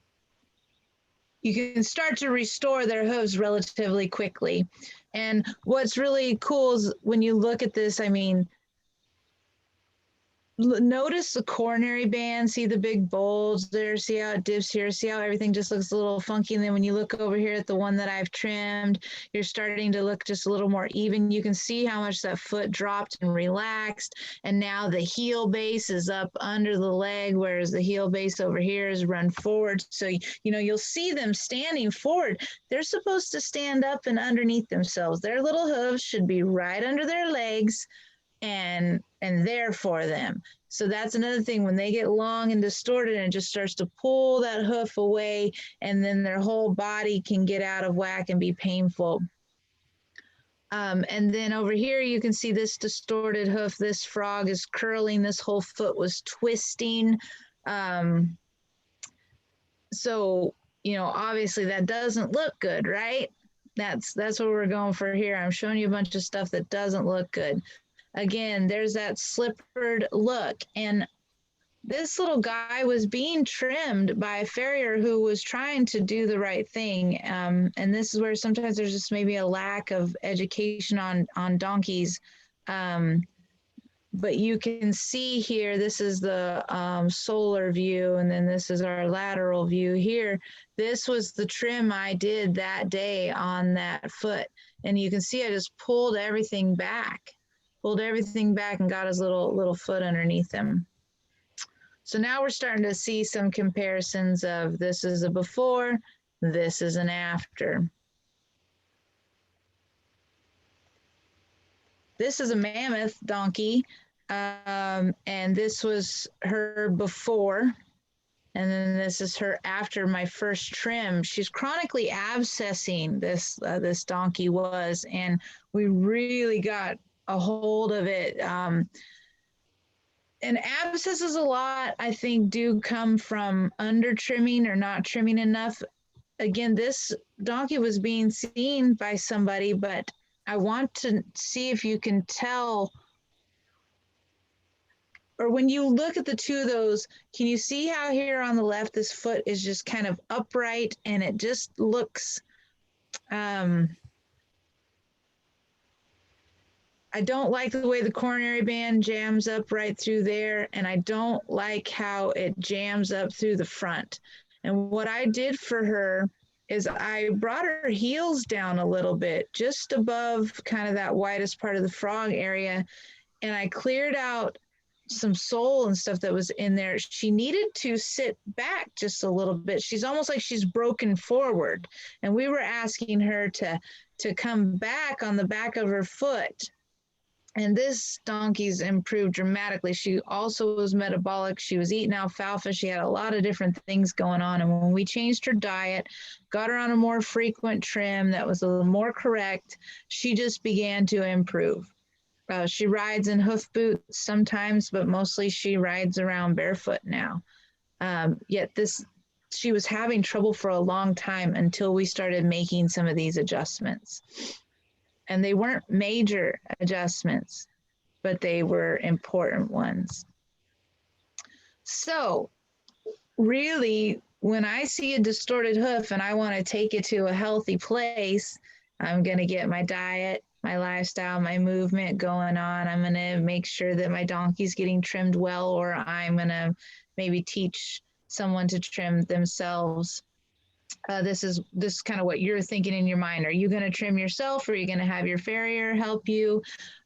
Speaker 1: start to restore their hooves relatively quickly. And what's really cool is when you look at this, I mean, Notice the coronary band, see the big bulge there, see how it dips here, see how everything just looks a little funky. And then when you look over here at the one that I've trimmed, you're starting to look just a little more even. You can see how much that foot dropped and relaxed. And now the heel base is up under the leg, whereas the heel base over here is run forward. So, you'll see them standing forward. They're supposed to stand up and underneath themselves. Their little hooves should be right under their legs and there for them. So that's another thing. When they get long and distorted, and it just starts to pull that hoof away, and then their whole body can get out of whack and be painful. And then over here, you can see this distorted hoof. This frog is curling. This whole foot was twisting. So, obviously that doesn't look good, right? That's what we're going for here. I'm showing you a bunch of stuff that doesn't look good. Again, there's that slippered look. And this little guy was being trimmed by a farrier who was trying to do the right thing. And this is where sometimes there's just maybe a lack of education on donkeys. But you can see here, this is the solar view, and then this is our lateral view here. This was the trim I did that day on that foot. And you can see I just pulled everything back and got his little foot underneath him. So now we're starting to see some comparisons of this is a before, this is an after. This is a mammoth donkey, and this was her before, and then this is her after my first trim. She's chronically abscessing, this donkey was, and we really got a hold of it. And abscesses a lot, I think, do come from under trimming or not trimming enough. Again, this donkey was being seen by somebody, but I want to see if you can tell, or when you look at the two of those, can you see how here on the left, this foot is just kind of upright, and it just looks, I don't like the way the coronary band jams up right through there, and I don't like how it jams up through the front. And what I did for her is I brought her heels down a little bit, just above kind of that widest part of the frog area, and I cleared out some sole and stuff that was in there. She needed to sit back just a little bit. She's almost like she's broken forward, and we were asking her to come back on the back of her foot. And this donkey's improved dramatically. She also was metabolic. She was eating alfalfa. She had a lot of different things going on. And when we changed her diet, got her on a more frequent trim that was a little more correct, she just began to improve. She rides in hoof boots sometimes, but mostly she rides around barefoot now. Yet she was having trouble for a long time until we started making some of these adjustments. And they weren't major adjustments, but they were important ones. So really, when I see a distorted hoof and I want to take it to a healthy place, I'm going to get my diet, my lifestyle, my movement going on. I'm going to make sure that my donkey's getting trimmed well, or I'm going to maybe teach someone to trim themselves. This is kind of what you're thinking in your mind. Are you going to trim yourself, or are you going to have your farrier help you?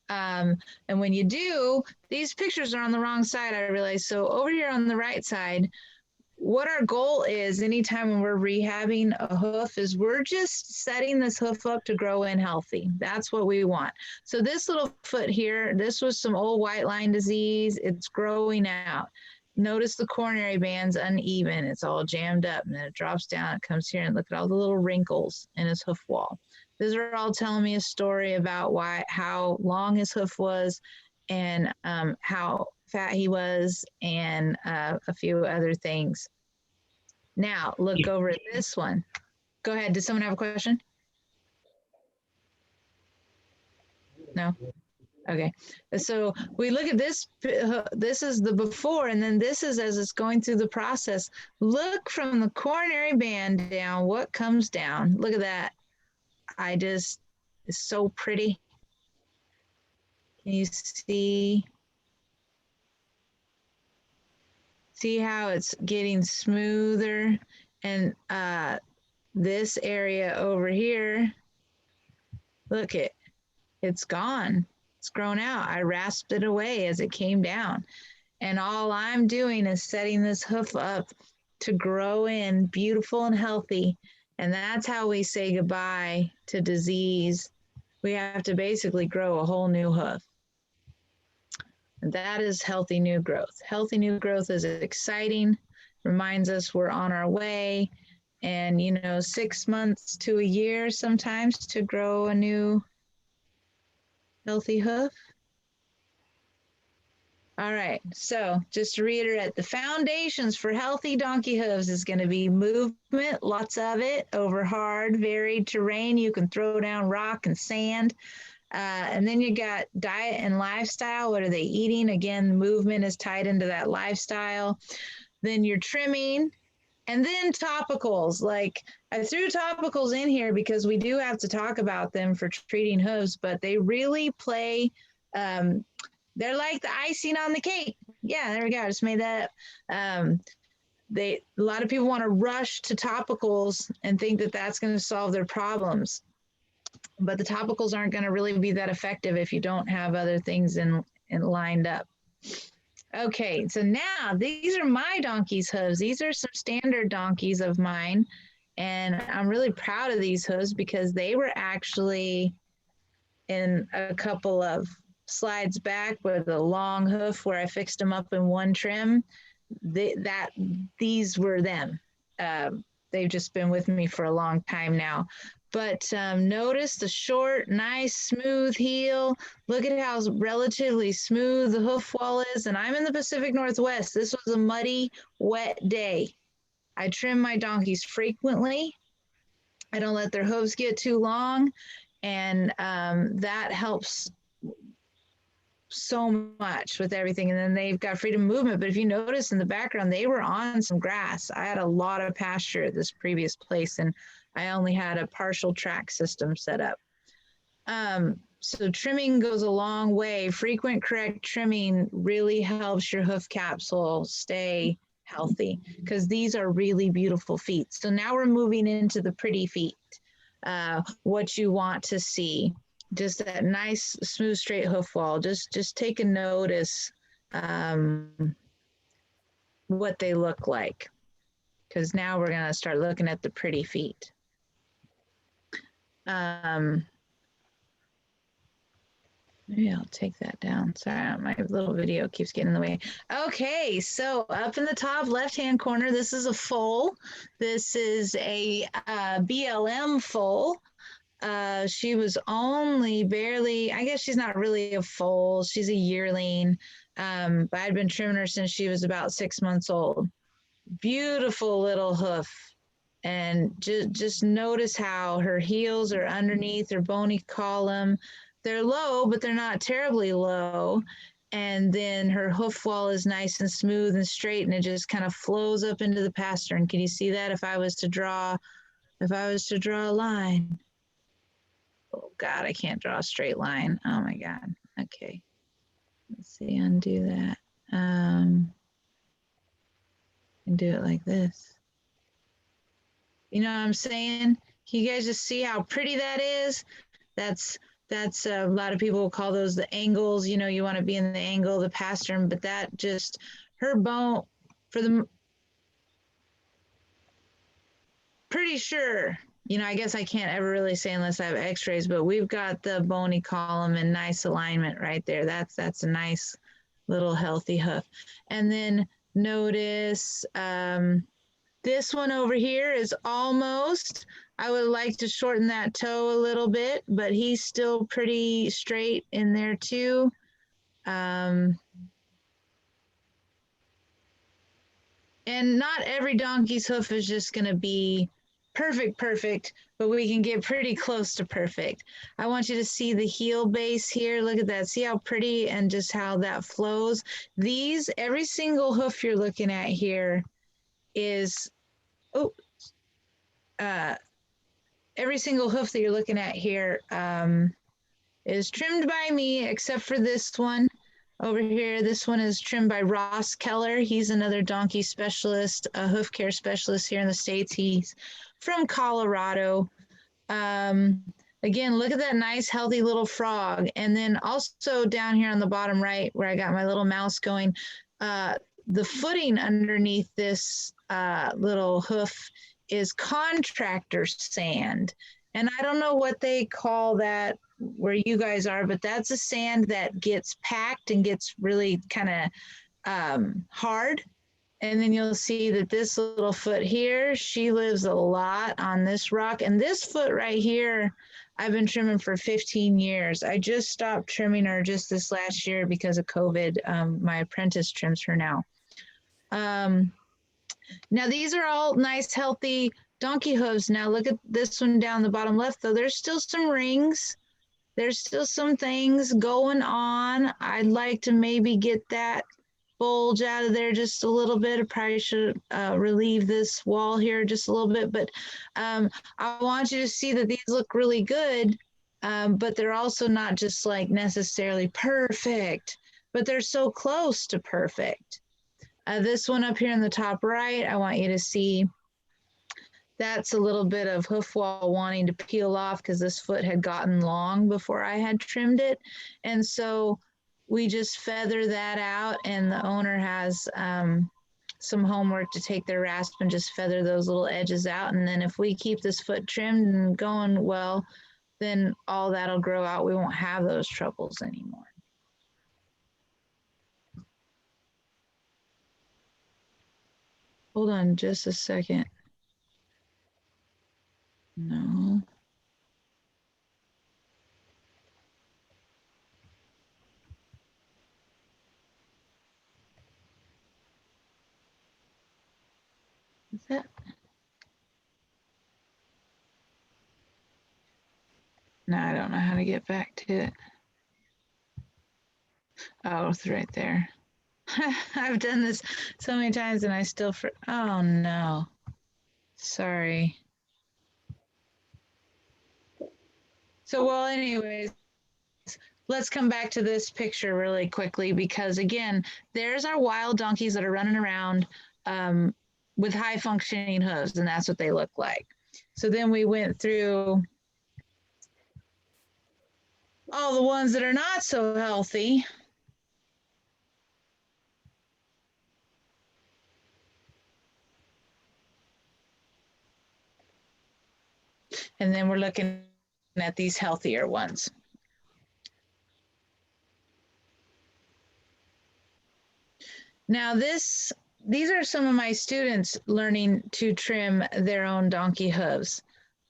Speaker 1: And when you do, these pictures are on the wrong side, I realize. So over here on the right side, what our goal is anytime when we're rehabbing a hoof is we're just setting this hoof up to grow in healthy. That's what we want. So this little foot here, this was some old white line disease. It's growing out. Notice the coronary band's uneven. It's all jammed up, and then it drops down. It comes here, and look at all the little wrinkles in his hoof wall. These are all telling me a story about how long his hoof was, and how fat he was, and a few other things. Now look over at this one. Go ahead. Did someone have a question? No? Okay, so we look at this, this is the before, and then this is as it's going through the process. Look from the coronary band down, what comes down. Look at that. It's so pretty. Can you see? See how it's getting smoother? And this area over here, look it's gone. It's grown out. I rasped it away as it came down. And all I'm doing is setting this hoof up to grow in beautiful and healthy. And that's how we say goodbye to disease. We have to basically grow a whole new hoof. And that is healthy new growth. Healthy new growth is exciting, reminds us we're on our way. And, 6 months to a year sometimes to grow a new healthy hoof. All right, so just to reiterate, the foundations for healthy donkey hooves is going to be movement, lots of it, over hard, varied terrain. You can throw down rock and sand. And then you got diet and lifestyle. What are they eating? Again, movement is tied into that lifestyle. Then you're trimming. And then topicals. Like I threw topicals in here because we do have to talk about them for treating hooves, but they really play, they're like the icing on the cake. Yeah, there we go. I just made that up. A lot of people want to rush to topicals and think that that's going to solve their problems. But the topicals aren't going to really be that effective if you don't have other things in lined up. Okay, so now these are my donkey's hooves. These are some standard donkeys of mine. And I'm really proud of these hooves because they were actually in a couple of slides back with a long hoof where I fixed them up in one trim. These were them. They've just been with me for a long time now. But notice the short, nice, smooth heel. Look at how relatively smooth the hoof wall is. And I'm in the Pacific Northwest. This was a muddy, wet day. I trim my donkeys frequently. I don't let their hooves get too long. And that helps so much with everything. And then they've got freedom of movement. But if you notice in the background, they were on some grass. I had a lot of pasture at this previous place, and I only had a partial track system set up. So trimming goes a long way. Frequent, correct trimming really helps your hoof capsule stay healthy because these are really beautiful feet. So now we're moving into the pretty feet, what you want to see. Just that nice, smooth, straight hoof wall. Just take a notice what they look like, because now we're going to start looking at the pretty feet. Maybe I'll take that down. Sorry, my little video keeps getting in the way. Okay, so up in the top left-hand corner, this is a foal. This is a BLM foal. She was only barely, I guess she's not really a foal. She's a yearling, but I'd been trimming her since she was about 6 months old. Beautiful little hoof. And just notice how her heels are underneath her bony column. They're low, but they're not terribly low. And then her hoof wall is nice and smooth and straight, and it just kind of flows up into the pastern. Can you see that? If I was to draw a line. Oh God, I can't draw a straight line. Oh my God. Okay. Let's see, undo that. And do it like this. You know what I'm saying? Can you guys just see how pretty that is? That's a lot of people will call those the angles. You know, you want to be in the angle of the pastern, but that just, her bone, for the, pretty sure, you know, I guess I can't ever really say unless I have x-rays, but we've got the bony column in nice alignment right there. That's a nice little healthy hoof. And then notice this one over here is almost, I would like to shorten that toe a little bit, but he's still pretty straight in there too. And not every donkey's hoof is just going to be perfect, but we can get pretty close to perfect. I want you to see the heel base here. Look at that. See how pretty and just how that flows. These, every single hoof you're looking at here is, every single hoof that you're looking at here is trimmed by me, except for this one. Over here, this one is trimmed by Ross Keller. He's another donkey specialist, a hoof care specialist here in the States. He's from Colorado. Again, look at that nice, healthy little frog. And then also down here on the bottom right, where I got my little mouse going, the footing underneath this little hoof is contractor sand. And I don't know what they call that where you guys are, but that's a sand that gets packed and gets really kind of hard. And then you'll see that this little foot here, she lives a lot on this rock. And this foot right here, I've been trimming for 15 years. I just stopped trimming her just this last year because of COVID. My apprentice trims her now. Now these are all nice, healthy donkey hooves. Now look at this one down the bottom left, though. There's still some rings. There's still some things going on. I'd like to maybe get that bulge out of there just a little bit. I probably should relieve this wall here just a little bit, but I want you to see that these look really good, but they're also not just like necessarily perfect, but they're so close to perfect. This one up here in the top right, I want you to see that's a little bit of hoof wall wanting to peel off because this foot had gotten long before I had trimmed it. And so we just feather that out, and the owner has some homework to take their rasp and just feather those little edges out. And then if we keep this foot trimmed and going well, then all that'll grow out. We won't have those troubles anymore. Hold on just a second. No. Is that? No, I don't know how to get back to it. Oh, it's right there. I've done this so many times and I still, oh no. Sorry. So, well, anyways, let's come back to this picture really quickly because, again, there's our wild donkeys that are running around with high functioning hooves, and that's what they look like. So then we went through all the ones that are not so healthy. And then we're looking at these healthier ones. Now these are some of my students learning to trim their own donkey hooves.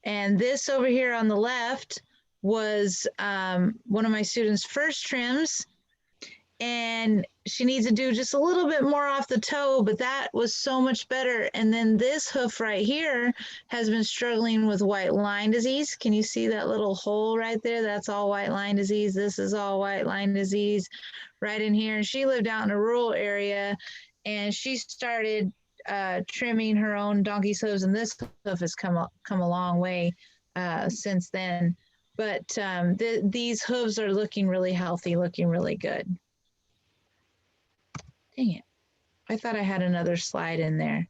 Speaker 1: And this over here on the left was one of my students' first trims. And she needs to do just a little bit more off the toe, but that was so much better. And then this hoof right here has been struggling with white line disease. Can you see that little hole right there? That's all white line disease. This is all white line disease right in here. And she lived out in a rural area, and she started trimming her own donkey's hooves, and this hoof has come a long way since then. But these hooves are looking really healthy, looking really good. Dang it. I thought I had another slide in there.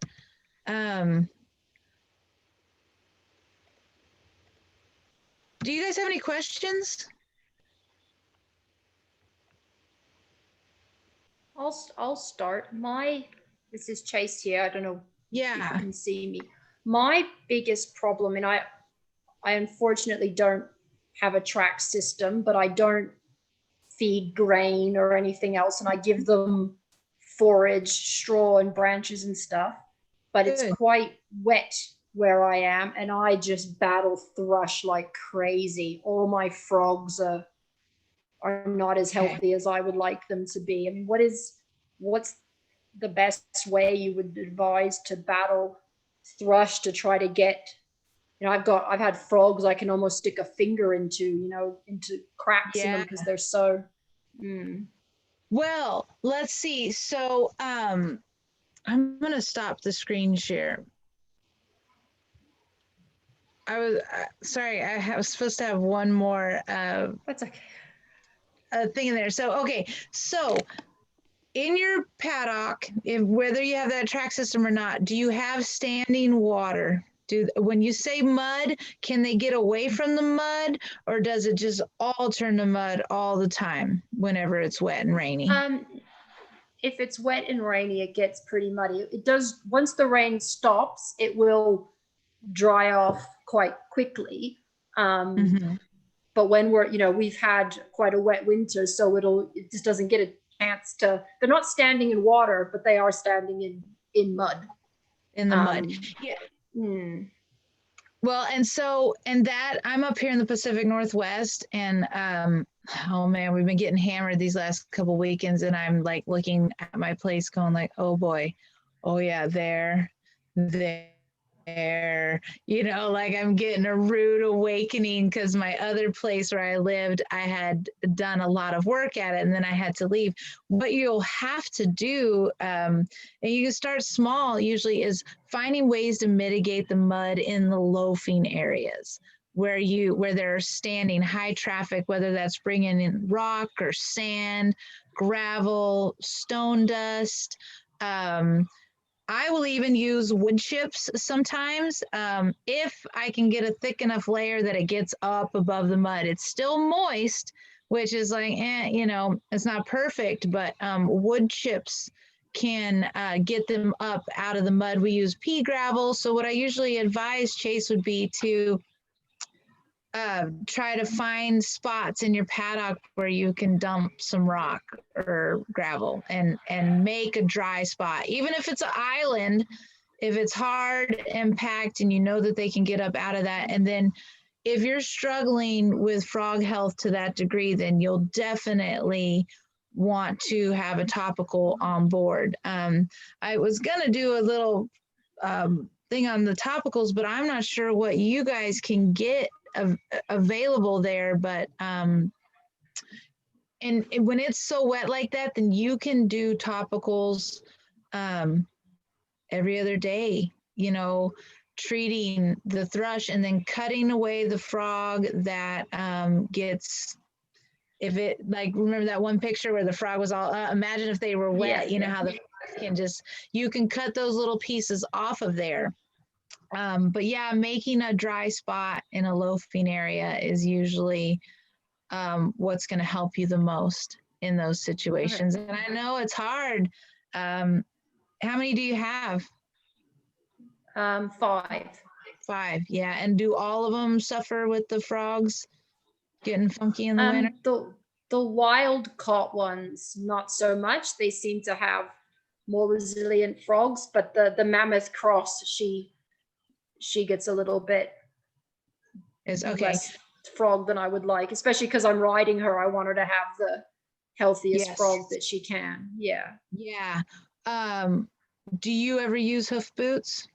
Speaker 1: Do you guys have any questions?
Speaker 2: I'll start. This is Chase here. I don't know if
Speaker 1: Yeah.
Speaker 2: you can see me. My biggest problem, and I unfortunately don't have a track system, but I don't feed grain or anything else, and I give them forage, straw and branches and stuff, but it's
Speaker 1: Good.
Speaker 2: quite wet where I am, and I just battle thrush like crazy. All my frogs are not as healthy as I would like them to be. I mean, what's the best way you would advise to battle thrush to try to get, I've had frogs I can almost stick a finger into, into cracks in them because they're so.
Speaker 1: Well, let's see. So I'm going to stop the screen share. I was sorry, I was supposed to have one more.
Speaker 2: That's okay.
Speaker 1: a thing in there. So, okay. So in your paddock, if whether you have that track system or not, do you have standing water? When you say mud, can they get away from the mud, or does it just all turn to mud all the time whenever it's wet and rainy?
Speaker 2: If it's wet and rainy, it gets pretty muddy. It does, once the rain stops, it will dry off quite quickly.
Speaker 1: Mhm.
Speaker 2: But when we've had quite a wet winter, so it just doesn't get a chance to, they're not standing in water, but they are standing in mud.
Speaker 1: In the mud. Yeah. Well, and that I'm up here in the Pacific Northwest, and oh man, we've been getting hammered these last couple weekends, and I'm like looking at my place going like, oh boy, oh yeah, there, like I'm getting a rude awakening because my other place where I lived, I had done a lot of work at it and then I had to leave. What you'll have to do, and you can start small usually, is finding ways to mitigate the mud in the loafing areas where they're standing high traffic, whether that's bringing in rock or sand, gravel, stone dust. I will even use wood chips sometimes if I can get a thick enough layer that it gets up above the mud. It's still moist, which is like, it's not perfect, but wood chips can get them up out of the mud. We use pea gravel. So what I usually advise, Chase, would be to try to find spots in your paddock where you can dump some rock or gravel and make a dry spot. Even if it's an island, if it's hard and packed and you know that they can get up out of that. And then if you're struggling with frog health to that degree, then you'll definitely want to have a topical on board. I was going to do a little thing on the topicals, but I'm not sure what you guys can get available there, but and when it's so wet like that, then you can do topicals every other day, treating the thrush and then cutting away the frog that gets, if it, like, remember that one picture where the frog was all imagine if they were wet, how the frogs can just, you can cut those little pieces off of there. But yeah, making a dry spot in a loafing area is usually what's going to help you the most in those situations. Okay. And I know it's hard. How many do you have?
Speaker 2: 5.
Speaker 1: 5, yeah. And do all of them suffer with the frogs getting funky in the winter?
Speaker 2: The wild caught ones, not so much. They seem to have more resilient frogs, but the mammoth cross, she gets a little bit less frog than I would like, especially because I'm riding her. I want her to have the healthiest frog that she can. Yeah.
Speaker 1: Do you ever use hoof boots?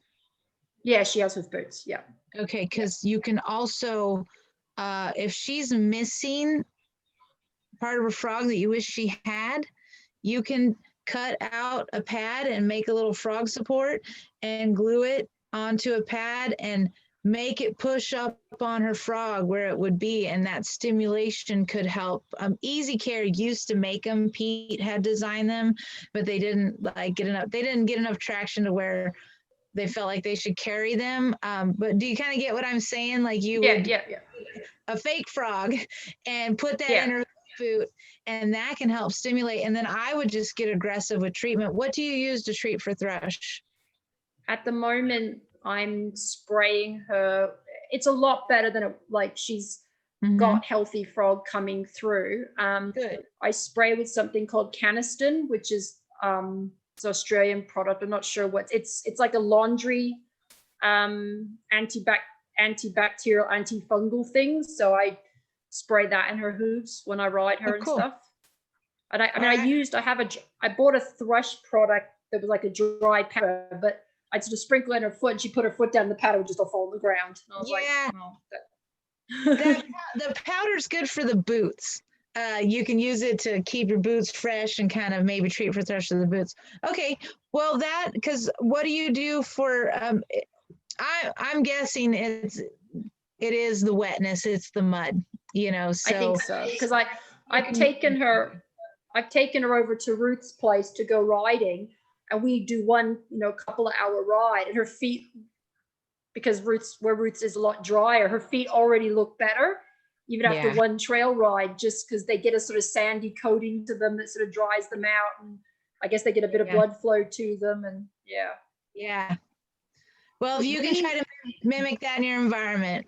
Speaker 2: Yeah, she has hoof boots. Yeah.
Speaker 1: Okay, because you can also, if she's missing part of a frog that you wish she had, you can cut out a pad and make a little frog support and glue it onto a pad and make it push up on her frog where it would be, and that stimulation could help. Easy Care used to make them. Pete had designed them, but they didn't get enough traction to where they felt like they should carry them. But do you kind of get what I'm saying? Like you would a fake frog and put that in her boot, and that can help stimulate. And then I would just get aggressive with treatment. What do you use to treat for thrush?
Speaker 2: At the moment, I'm spraying her. It's a lot better than she's got healthy frog coming through.
Speaker 1: Good.
Speaker 2: I spray with something called Caniston, which is it's an Australian product. I'm not sure what it's like a laundry antibacterial, antifungal thing. So I spray that in her hooves when I ride her and stuff. And I bought a thrush product that was like a dry powder, but I sort of sprinkle in her foot and she put her foot down, the powder would just all fall on the ground. And I was like,
Speaker 1: the powder's good for the boots. You can use it to keep your boots fresh and kind of maybe treat for thrush of the boots. Okay, well because what do you do for, I'm guessing it is the wetness, it's the mud, so.
Speaker 2: I think so, because I've taken her over to Ruth's place to go riding, and we do one, couple of hour ride, and her feet, because Ruth's is a lot drier, her feet already look better, even after
Speaker 1: Yeah.
Speaker 2: one trail ride, just because they get a sort of sandy coating to them that sort of dries them out, and I guess they get a bit of
Speaker 1: Yeah.
Speaker 2: blood flow to them, and yeah.
Speaker 1: Yeah. Well, if you can try to mimic that in your environment.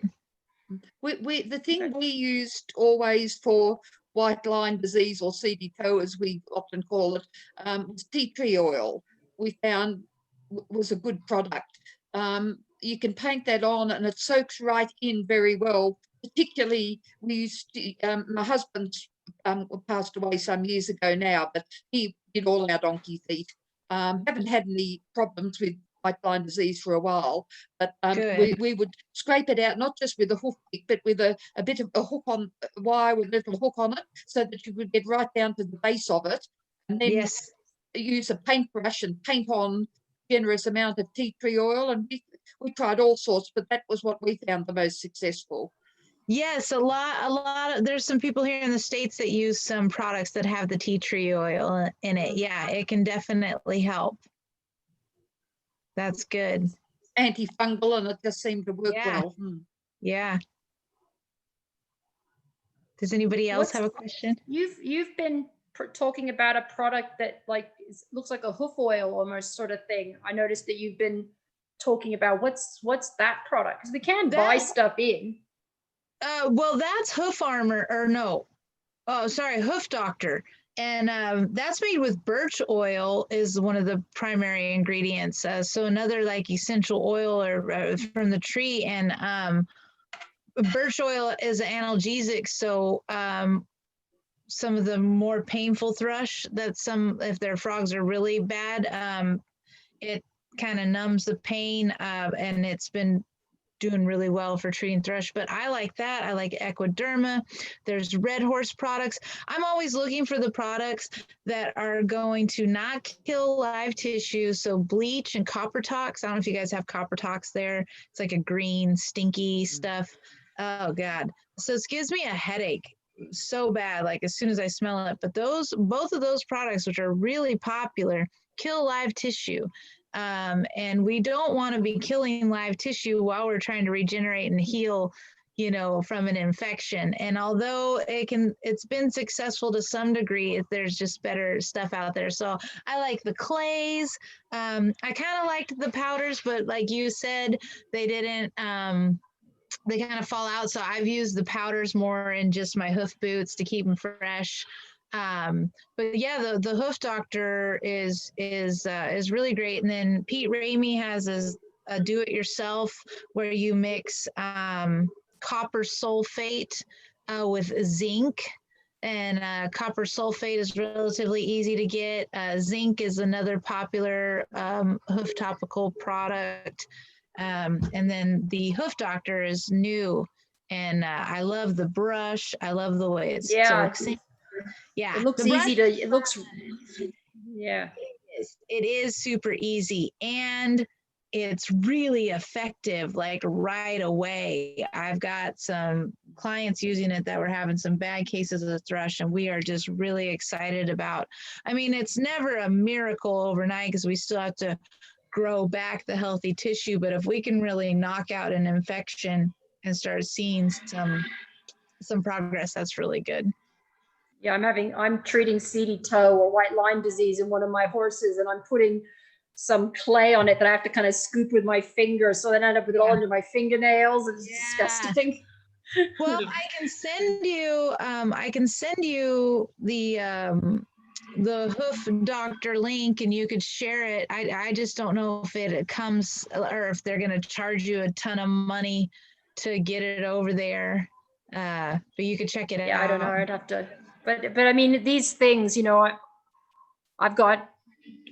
Speaker 3: The thing we used always for white line disease, or CDCO as we often call it, was tea tree oil. We found was a good product. You can paint that on and it soaks right in very well. Particularly, we used to, my husband passed away some years ago now, but he did all our donkey feet. Haven't had any problems with white line disease for a while, but we would scrape it out, not just with a hoof pick, but with a bit of a hook on wire with a little hook on it, so that you could get right down to the base of it, and then
Speaker 1: Yes.
Speaker 3: use a paintbrush and paint on generous amount of tea tree oil. And we tried all sorts, but that was what we found the most successful.
Speaker 1: Yes, a lot of, there's some people here in the States that use some products that have the tea tree oil in it. Yeah, it can definitely help. That's good.
Speaker 3: Antifungal, and it just seemed to work
Speaker 1: Yeah.
Speaker 3: well.
Speaker 1: Yeah. Does anybody else
Speaker 2: What's-
Speaker 1: have a question?
Speaker 2: You've been talking about a product that looks like a hoof oil almost sort of thing. I noticed that you've been talking about what's that product, because we can buy stuff in.
Speaker 1: Well, that's Hoof Armor, or no. Oh, sorry, Hoof Doctor. And that's made with birch oil is one of the primary ingredients. So another like essential oil or from the tree, and birch oil is an analgesic. So some of the more painful thrush that if their frogs are really bad, it kind of numbs the pain, and it's been doing really well for treating thrush. But I like that. I like Equiderma. There's Red Horse products. I'm always looking for the products that are going to not kill live tissue. So bleach and copper tox. I don't know if you guys have copper tox there. It's like a green, stinky stuff. Oh God. So it gives me a headache so bad, like as soon as I smell it. But both of those products, which are really popular, kill live tissue. And we don't want to be killing live tissue while we're trying to regenerate and heal, from an infection. And although it's been successful to some degree, there's just better stuff out there. So I like the clays. I kind of liked the powders, but like you said, they didn't, they kind of fall out. So I've used the powders more in just my hoof boots to keep them fresh. But yeah, the Hoof Doctor is really great. And then Pete Ramey has a do-it-yourself where you mix copper sulfate with zinc, and copper sulfate is relatively easy to get. Zinc is another popular hoof topical product, and then the Hoof Doctor is new, and I love the brush. I love the way it soaks in. Yeah,
Speaker 2: It looks
Speaker 1: the brush-
Speaker 2: easy to. It looks. Yeah.
Speaker 1: It is super easy, and it's really effective, like right away. I've got some clients using it that were having some bad cases of thrush, and we are just really excited about. I mean, it's never a miracle overnight because we still have to grow back the healthy tissue, but if we can really knock out an infection and start seeing some progress, that's really good.
Speaker 2: Yeah, I'm treating seedy toe or white line disease in one of my horses, and I'm putting some clay on it that I have to kind of scoop with my finger, so then I end up with it all under my fingernails. It's disgusting.
Speaker 1: Well, I can send you the Hoof Doctor link, and you could share it. I just don't know if it comes, or if they're going to charge you a ton of money to get it over there. But you could check it out.
Speaker 2: Yeah, I don't know. I'd have to. But I mean, these things, I've got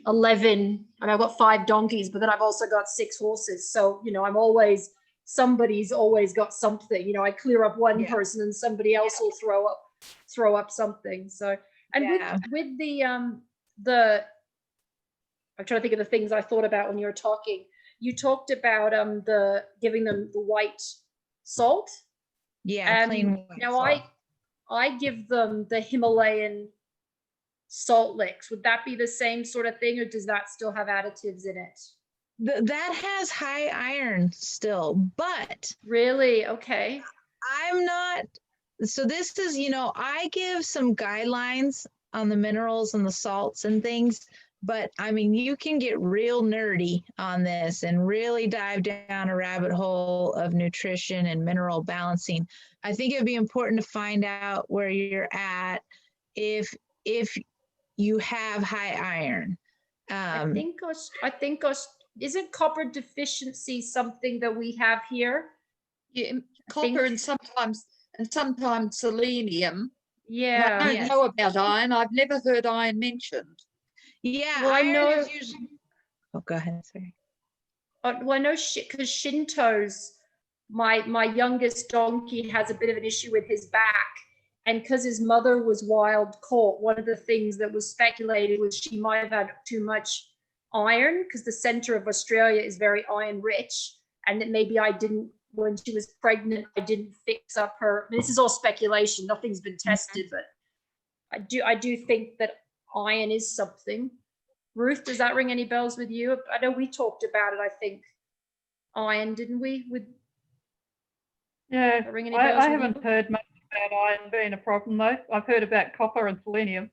Speaker 2: 11, and I've got 5 donkeys, but then I've also got 6 horses. So, somebody's always got something. I clear up one person and somebody else will throw up something. So, and with the I'm trying to think of the things I thought about when you were talking. You talked about giving them the white salt.
Speaker 1: Yeah, plain white salt.
Speaker 2: I give them the Himalayan salt licks. Would that be the same sort of thing, or does that still have additives in it?
Speaker 1: That has high iron still, but
Speaker 2: Really? Okay.
Speaker 1: I'm not. So this is, I give some guidelines on the minerals and the salts and things, but I mean, you can get real nerdy on this and really dive down a rabbit hole of nutrition and mineral balancing. I think it'd be important to find out where you're at if you have high iron.
Speaker 2: I think isn't copper deficiency something that we have here?
Speaker 3: Yeah,
Speaker 2: think-
Speaker 3: copper and sometimes selenium. And
Speaker 2: Yeah.
Speaker 3: I don't
Speaker 1: Yes.
Speaker 3: know about iron. I've never heard iron mentioned.
Speaker 1: Yeah,
Speaker 2: Well, I
Speaker 1: iron
Speaker 2: know-
Speaker 1: is usually. Oh, go ahead. Sorry.
Speaker 2: Well, I know because Shinto's, my youngest donkey has a bit of an issue with his back. And because his mother was wild caught, one of the things that was speculated was she might have had too much iron because the center of Australia is very iron rich. And that maybe when she was pregnant, I didn't fix up her. This is all speculation. Nothing's been tested, but I do think that iron is something. Ruth, does that ring any bells with you? I know we talked about it, I think. Iron, didn't we?
Speaker 4: Yeah,
Speaker 2: Ring any bells
Speaker 4: I
Speaker 2: with
Speaker 4: haven't
Speaker 2: you?
Speaker 4: heard much about iron being a problem though. I've heard about copper and selenium.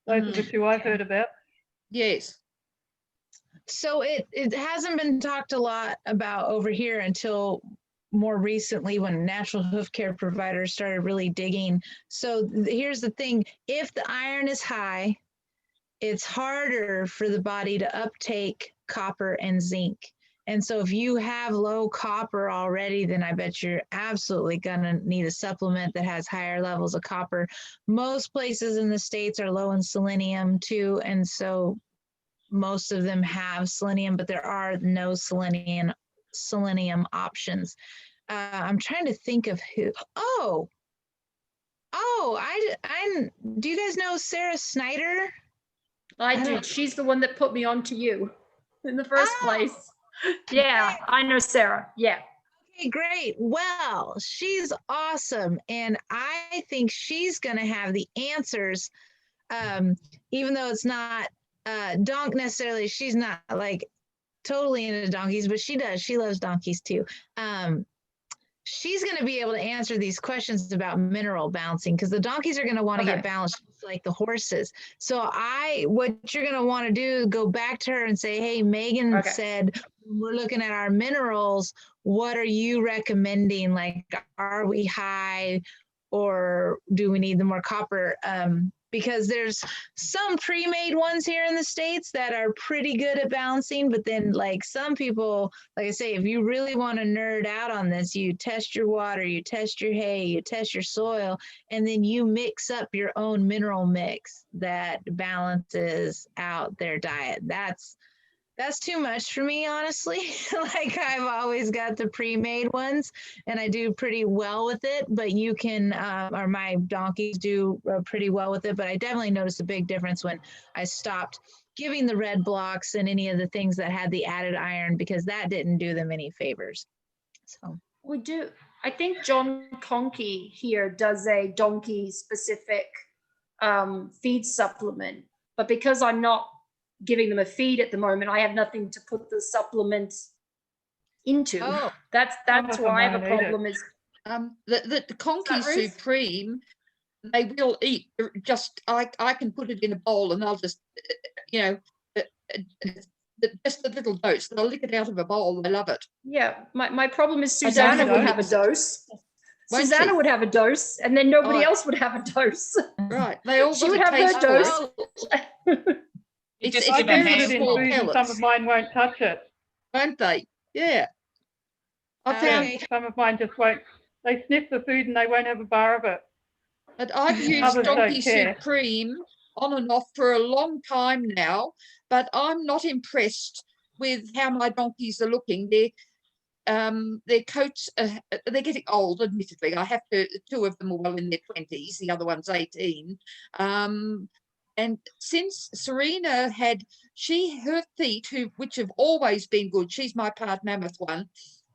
Speaker 4: Those are the two I've heard about.
Speaker 3: Yes.
Speaker 1: So it hasn't been talked a lot about over here until more recently when natural hoof care providers started really digging. So here's the thing, if the iron is high, it's harder for the body to uptake copper and zinc. And so if you have low copper already, then I bet you're absolutely gonna need a supplement that has higher levels of copper. Most places in the States are low in selenium too. And so most of them have selenium, but there are no selenium options. I'm trying to think of who. I do you guys know Sarah Snyder?
Speaker 2: I
Speaker 1: I
Speaker 2: do.
Speaker 1: don't-
Speaker 2: She's the one that put me on to you in the first
Speaker 1: Oh,
Speaker 2: place. Yeah, I know Sarah. Yeah.
Speaker 1: Okay, great. Well, she's awesome. And I think she's going to have the answers, even though it's not necessarily, she's not like totally into donkeys, but she does. She loves donkeys too. She's going to be able to answer these questions about mineral balancing because the donkeys are going to want to
Speaker 2: Okay.
Speaker 1: get balanced just like the horses. So what you're going to want to do, go back to her and say, hey, Megan
Speaker 2: Okay.
Speaker 1: said, we're looking at our minerals. What are you recommending? Like, are we high or do we need the more copper? Because there's some pre-made ones here in the States that are pretty good at balancing, but then like some people, like I say, if you really want to nerd out on this, you test your water, you test your hay, you test your soil, and then you mix up your own mineral mix that balances out their diet. That's too much for me, honestly. Like I've always got the pre-made ones and I do pretty well with it, but you can, or my donkeys do pretty well with it, but I definitely noticed a big difference when I stopped giving the red blocks and any of the things that had the added iron because that didn't do them any favors. So
Speaker 2: We do. I think John Conkey here does a donkey specific feed supplement, but because I'm not giving them a feed at the moment, I have nothing to put the supplement into.
Speaker 1: Oh.
Speaker 2: That's
Speaker 4: Not
Speaker 2: where I have a
Speaker 4: mine either.
Speaker 2: problem is
Speaker 3: The Conky
Speaker 2: Ruth?
Speaker 3: Supreme, they will eat. Just I can put it in a bowl and I'll just, just a little dose. They'll lick it out of a bowl. They love it.
Speaker 2: yeah, my problem is
Speaker 3: I don't
Speaker 2: Susanna
Speaker 4: know.
Speaker 2: would have a dose.
Speaker 3: Won't
Speaker 2: Susanna
Speaker 3: she?
Speaker 2: would have a dose and then nobody
Speaker 3: Oh.
Speaker 2: else would have a dose.
Speaker 3: Right. They all
Speaker 2: She
Speaker 3: got
Speaker 2: would
Speaker 3: a
Speaker 2: have her
Speaker 3: taste for it.
Speaker 2: dose.
Speaker 6: You
Speaker 3: It's-
Speaker 6: just
Speaker 3: it's
Speaker 4: I
Speaker 6: give
Speaker 4: do
Speaker 6: them
Speaker 3: very
Speaker 4: put it in
Speaker 3: small
Speaker 4: food and some
Speaker 3: pellets,
Speaker 4: of mine won't touch it.
Speaker 3: won't they? Yeah. I found
Speaker 1: Okay.
Speaker 4: Some of mine just won't. They sniff the food and they won't have a bar of it.
Speaker 3: But I've used
Speaker 4: Others don't
Speaker 3: Donkey
Speaker 4: care.
Speaker 3: Supreme on and off for a long time now, but I'm not impressed with how my donkeys are looking. Their coats, they're getting old, admittedly. I have to, two of them are well in their 20s, the other one's 18. And since Serena had, her feet, which have always been good, she's my part mammoth one,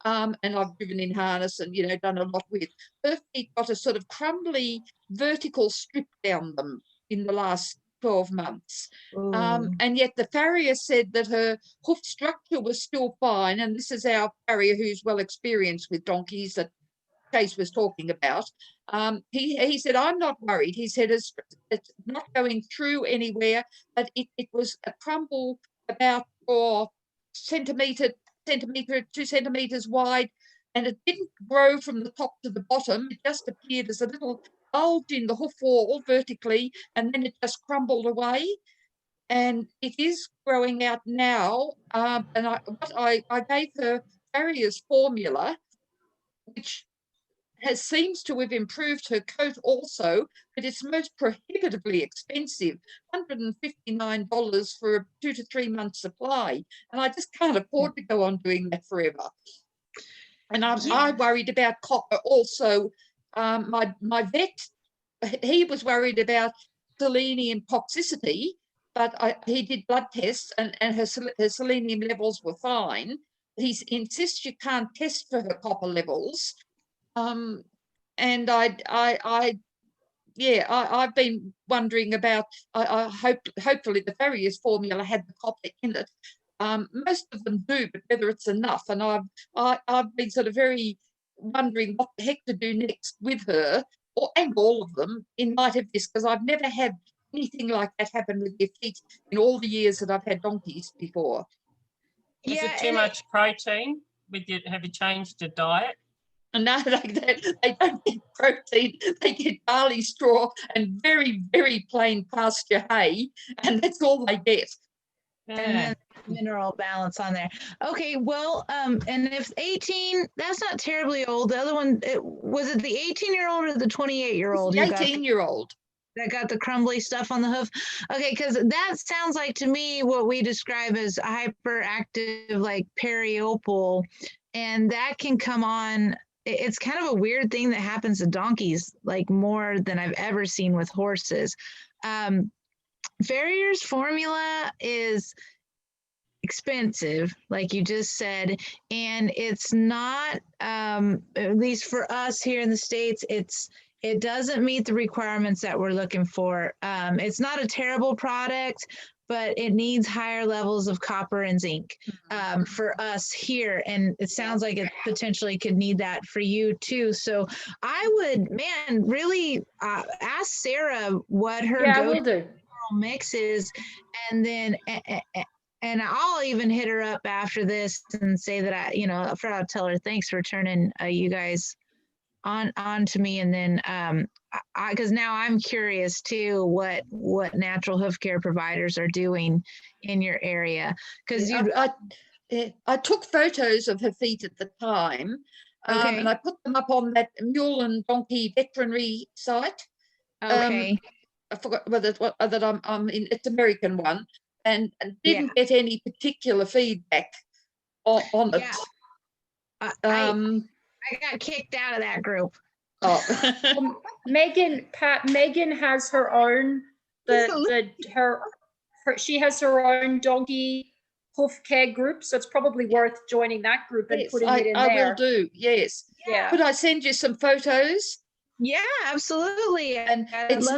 Speaker 3: and I've driven in harness and, done a lot with. Her feet got a sort of crumbly vertical strip down them in the last 12 months.
Speaker 1: Ooh.
Speaker 3: And yet the farrier said that her hoof structure was still fine. And this is our farrier who's well experienced with donkeys that Chase was talking about. He said, I'm not worried. He said, it's not going through anywhere, but it was a crumble about 4 centimetre, 2 centimetres wide, and it didn't grow from the top to the bottom. It just appeared as a little bulge in the hoof wall vertically, and then it just crumbled away. And it is growing out now. And I gave her farrier's formula, which seems to have improved her coat also, but it's most prohibitively expensive, $159 for a 2 to 3 month supply. And I just can't afford to go on doing that forever. And I worried about copper also. My vet, he was worried about selenium toxicity, but he did blood tests and her selenium levels were fine. He insists you can't test for her copper levels. And I've been wondering about, hopefully the farrier's formula had the copper in it. Most of them do, but whether it's enough. And I've been sort of very wondering what the heck to do next with her, and all of them, in light of this, because I've never had anything like that happen with their feet in all the years that I've had donkeys before.
Speaker 6: Is it too much protein? Have you changed your diet?
Speaker 3: And now they don't get protein, they get barley straw and very, very plain pasture hay, and that's all they get.
Speaker 1: And then mineral balance on there. Okay, well, and if 18, that's not terribly old. The other one, was it the 18-year-old or the 28-year-old?
Speaker 3: The 18-year-old.
Speaker 1: That got the crumbly stuff on the hoof. Okay, because that sounds like to me what we describe as hyperactive, like periopal, and that can come on. It's kind of a weird thing that happens to donkeys, like more than I've ever seen with horses. Farrier's formula is expensive, like you just said, and it's not, at least for us here in the States, it doesn't meet the requirements that we're looking for. It's not a terrible product, but it needs higher levels of copper and zinc for us here. And it sounds like it potentially could need that for you too. So I would, really ask Sarah what her
Speaker 2: will do.
Speaker 1: mix is, and then and I'll even hit her up after this and say that I'll tell her thanks for turning you guys on to me, and then because now I'm curious too what natural hoof care providers are doing in your area, because
Speaker 3: I took photos of her feet at the time, and I put them up on that mule and donkey veterinary site.
Speaker 1: Okay.
Speaker 3: I forgot whether I'm in. It's American one, and didn't get any particular feedback on it.
Speaker 2: I
Speaker 1: got kicked out of that group.
Speaker 3: Oh.
Speaker 2: Megan has her own she has her own donkey hoof care group, so it's probably worth joining that group and putting it in there.
Speaker 3: I will do. Yes.
Speaker 2: Yeah.
Speaker 3: Could I send you some photos?
Speaker 1: Yeah, absolutely.
Speaker 3: And it's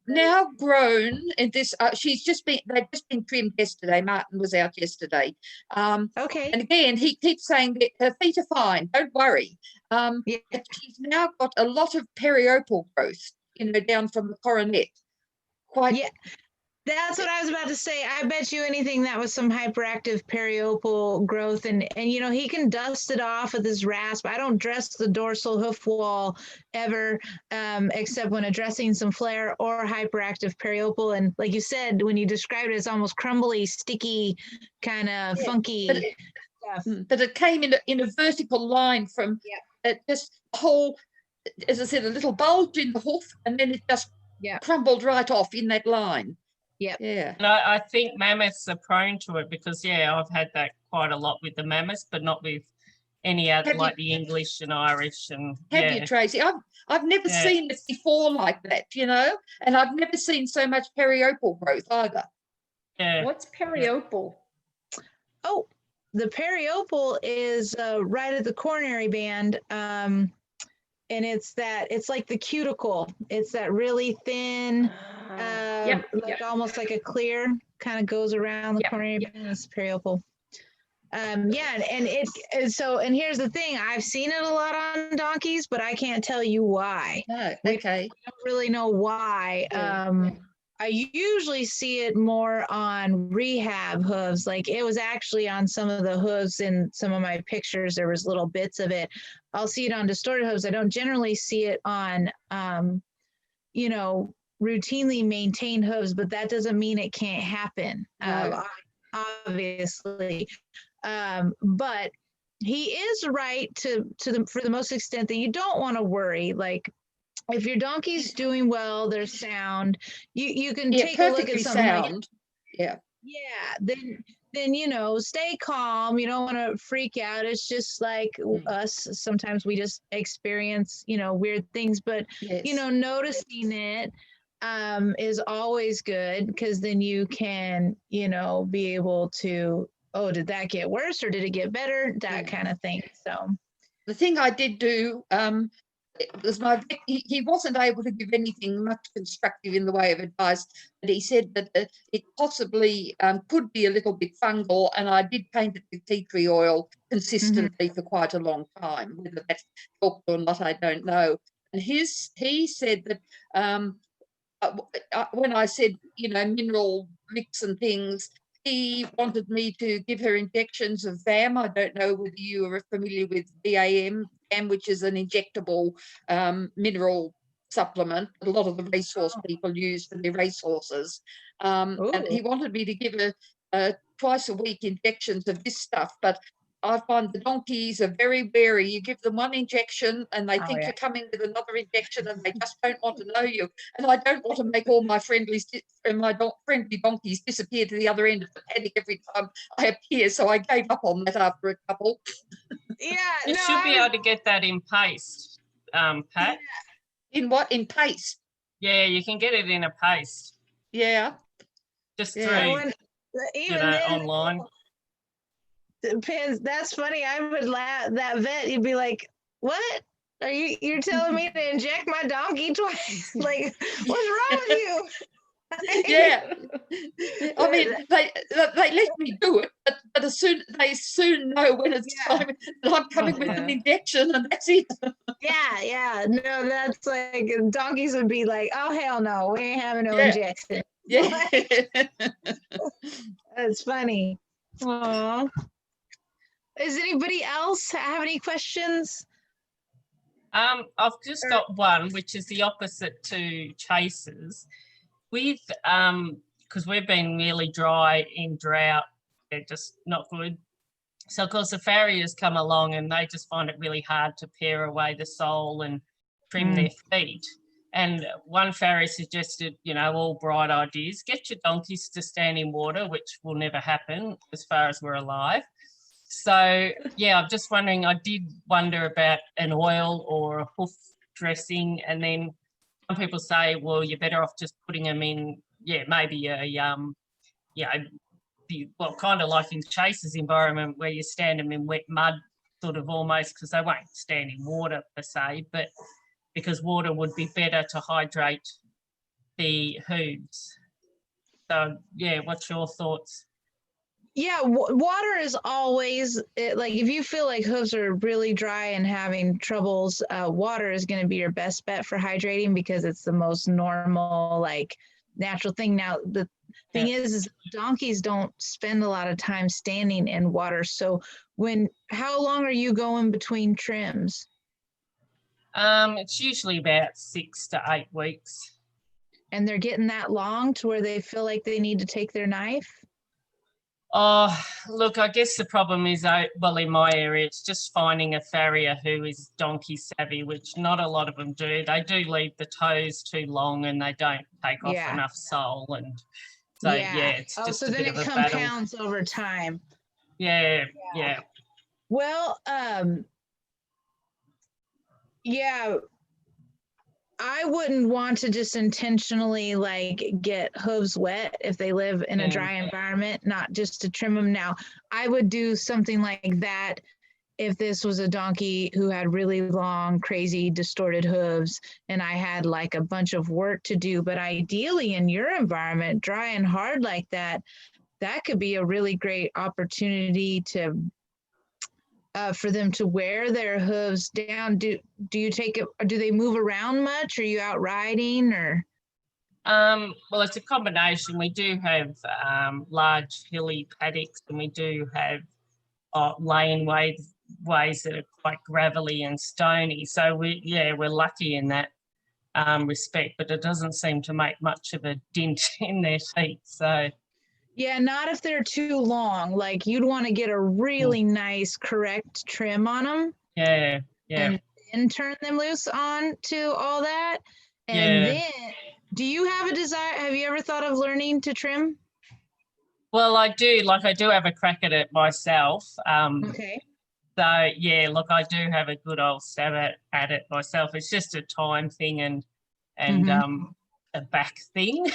Speaker 3: now grown, and this they've just been trimmed yesterday. Martin was out yesterday.
Speaker 1: Okay.
Speaker 3: And again, he keeps saying that her feet are fine. Don't worry. She's now got a lot of periopal growth, down from the coronet.
Speaker 1: That's what I was about to say. I bet you anything that was some hyperactive periopal growth, and he can dust it off with his rasp. I don't dress the dorsal hoof wall ever, except when addressing some flare or hyperactive periopal. And like you said, when you described it, it's almost crumbly, sticky, kind of funky stuff.
Speaker 3: But it came in a vertical line from just a whole, as I said, a little bulge in the hoof, and then it just crumbled right off in that line. Yeah.
Speaker 6: And I think mammoths are prone to it because, I've had that quite a lot with the mammoths, but not with any other, like the English and Irish. And
Speaker 3: have you, Tracy? I've never seen it before like that, and I've never seen so much periopal growth either.
Speaker 6: Yeah.
Speaker 2: What's periopal?
Speaker 1: Oh, the periopal is right at the coronary band. And it's like the cuticle. It's that really thin,
Speaker 2: Yep,
Speaker 1: like almost like a clear, kind of goes around the
Speaker 2: Yep,
Speaker 1: coronary
Speaker 2: yep.
Speaker 1: band. It's periopal. Yeah, and here's the thing. I've seen it a lot on donkeys, but I can't tell you why.
Speaker 3: No,
Speaker 1: We
Speaker 3: okay.
Speaker 1: don't really know why.
Speaker 3: Yeah,
Speaker 1: I usually see it more on rehab hooves. Like it was actually on some of the hooves in some of my pictures. There was little bits of it. I'll see it on distorted hooves. I don't generally see it on, you know, routinely maintained hooves, but that doesn't mean it can't happen.
Speaker 3: No.
Speaker 1: Obviously, but he is right for the most extent that you don't want to worry. Like if your donkey's doing well, they're sound, you can
Speaker 3: Yeah,
Speaker 1: take a look
Speaker 3: perfectly
Speaker 1: at something like,
Speaker 3: sound. Yeah.
Speaker 1: yeah, then you know, stay calm. You don't want to freak out. It's just like us. Sometimes we just experience, you know, weird things, but
Speaker 3: Yes.
Speaker 1: you know, noticing it is always good, because then you can, you know, be able to, oh, did that get worse or did it get better? That
Speaker 3: Yeah.
Speaker 1: kind of thing. So
Speaker 3: The thing I did do was he wasn't able to give anything much constructive in the way of advice, but he said that it possibly could be a little bit fungal, and I did paint it with tea tree oil consistently for quite a long time. Whether that's helped or not, I don't know. And he said that when I said, you know, mineral mix and things, he wanted me to give her injections of VAM. I don't know whether you are familiar with VAM, which is an injectable mineral supplement that a lot of the racehorse people use for their racehorses. And he wanted me to give her twice a week injections of this stuff, but I find the donkeys are very wary. You give them one injection and they think you're coming with another injection, and they just don't want to know you. And I don't want to make all my friendly donkeys disappear to the other end of the paddock every time I appear. So I gave up on that after a couple.
Speaker 1: yeah,
Speaker 6: You should be able to get that in paste, Pat.
Speaker 3: In what? In paste?
Speaker 6: Yeah, you can get it in a paste.
Speaker 3: Yeah.
Speaker 6: Just
Speaker 3: Yeah.
Speaker 6: through, you know, online.
Speaker 1: Depends. That's funny. I would laugh. That vet, you'd be like, "What? You're telling me to inject my donkey twice? Like, what's wrong with you?"
Speaker 3: Yeah. I mean, they let me do it, but they soon know when it's time that I'm coming with an injection, and that's it.
Speaker 1: Yeah. No, that's like donkeys would be like, "Oh hell no, we ain't having no injection."
Speaker 3: Yeah.
Speaker 1: That's funny. Aw. Does anybody else have any questions?
Speaker 6: I've just got one, which is the opposite to Chase's. With because we've been really dry in drought, they're just not good. So of course the farriers come along and they just find it really hard to pare away the sole and trim their feet. And one farrier suggested, you know, all bright ideas, get your donkeys to stand in water, which will never happen as far as we're alive. So, yeah, I'm just wondering, I did wonder about an oil or a hoof dressing, and then some people say, well, you're better off just putting them in, maybe well, kind of like in Chase's environment where you stand them in wet mud, sort of almost, because they won't stand in water per se, but because water would be better to hydrate the hooves. So, yeah, what's your thoughts?
Speaker 1: Yeah, water is always like, if you feel like hooves are really dry and having troubles, water is going to be your best bet for hydrating, because it's the most normal, like, natural thing. Now, the thing is donkeys don't spend a lot of time standing in water. So how long are you going between trims?
Speaker 6: It's usually about 6 to 8 weeks.
Speaker 1: And they're getting that long to where they feel like they need to take their knife?
Speaker 6: Oh, look, I guess the problem is, well, in my area, it's just finding a farrier who is donkey savvy, which not a lot of them do. They do leave the toes too long and they don't take off enough sole. And so, it's just a bit of a battle.
Speaker 1: So then it compounds over time.
Speaker 6: Yeah.
Speaker 1: Well, I wouldn't want to just intentionally like get hooves wet if they live in a
Speaker 6: Mm.
Speaker 1: dry environment, not just to trim them. Now, I would do something like that if this was a donkey who had really long, crazy, distorted hooves, and I had like a bunch of work to do. But ideally, in your environment, dry and hard like that, that could be a really great opportunity to for them to wear their hooves down. Do you take it? Do they move around much? Are you out riding or?
Speaker 6: Well, it's a combination. We do have large hilly paddocks, and we do have ways that are quite gravelly and stony. So we're lucky in that respect, but it doesn't seem to make much of a dent in their feet. So
Speaker 1: Yeah, not if they're too long. Like you'd want to get a really nice, correct trim on them
Speaker 6: yeah,
Speaker 1: and then turn them loose on to all that. And
Speaker 6: Yeah.
Speaker 1: then, do you have a desire? Have you ever thought of learning to trim?
Speaker 6: Well, I do have a crack at it myself.
Speaker 1: Okay.
Speaker 6: So yeah, look, I do have a good old stab at it myself. It's just a time thing and a back thing.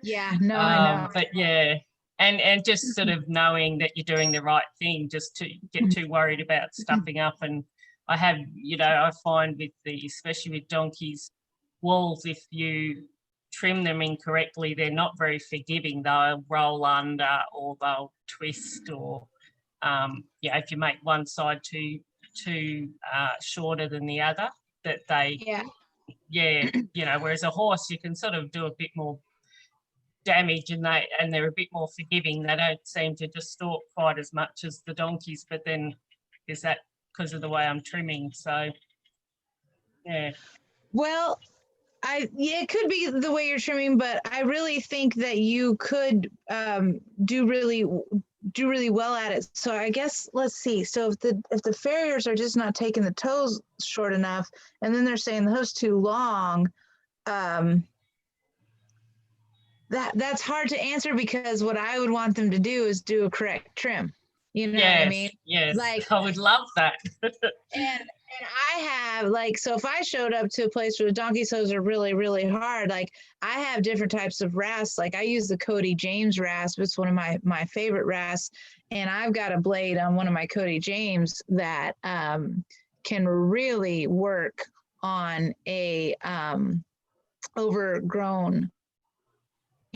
Speaker 1: Yeah, no, I know.
Speaker 6: But yeah, and just sort of knowing that you're doing the right thing, just to get too worried about stuffing up. And I have, I find especially with donkeys, walls, if you trim them incorrectly, they're not very forgiving. They'll roll under or they'll twist or if you make one side too shorter than the other, that they whereas a horse you can sort of do a bit more damage and they're a bit more forgiving. They don't seem to distort quite as much as the donkeys, but then is that because of the way I'm trimming? So yeah.
Speaker 1: Well, it could be the way you're trimming, but I really think that you could do really well at it. So I guess let's see. So if the farriers are just not taking the toes short enough, and then they're saying the hoof's too long, that's hard to answer, because what I would want them to do is do a correct trim. You know what I mean?
Speaker 6: Yes,
Speaker 1: Like,
Speaker 6: I would love that.
Speaker 1: and I have so if I showed up to a place where the donkey's hooves are really, really hard, like I have different types of rasps. Like I use the Cody James rasp. It's one of my favorite rasps. And I've got a blade on one of my Cody James that can really work on a overgrown,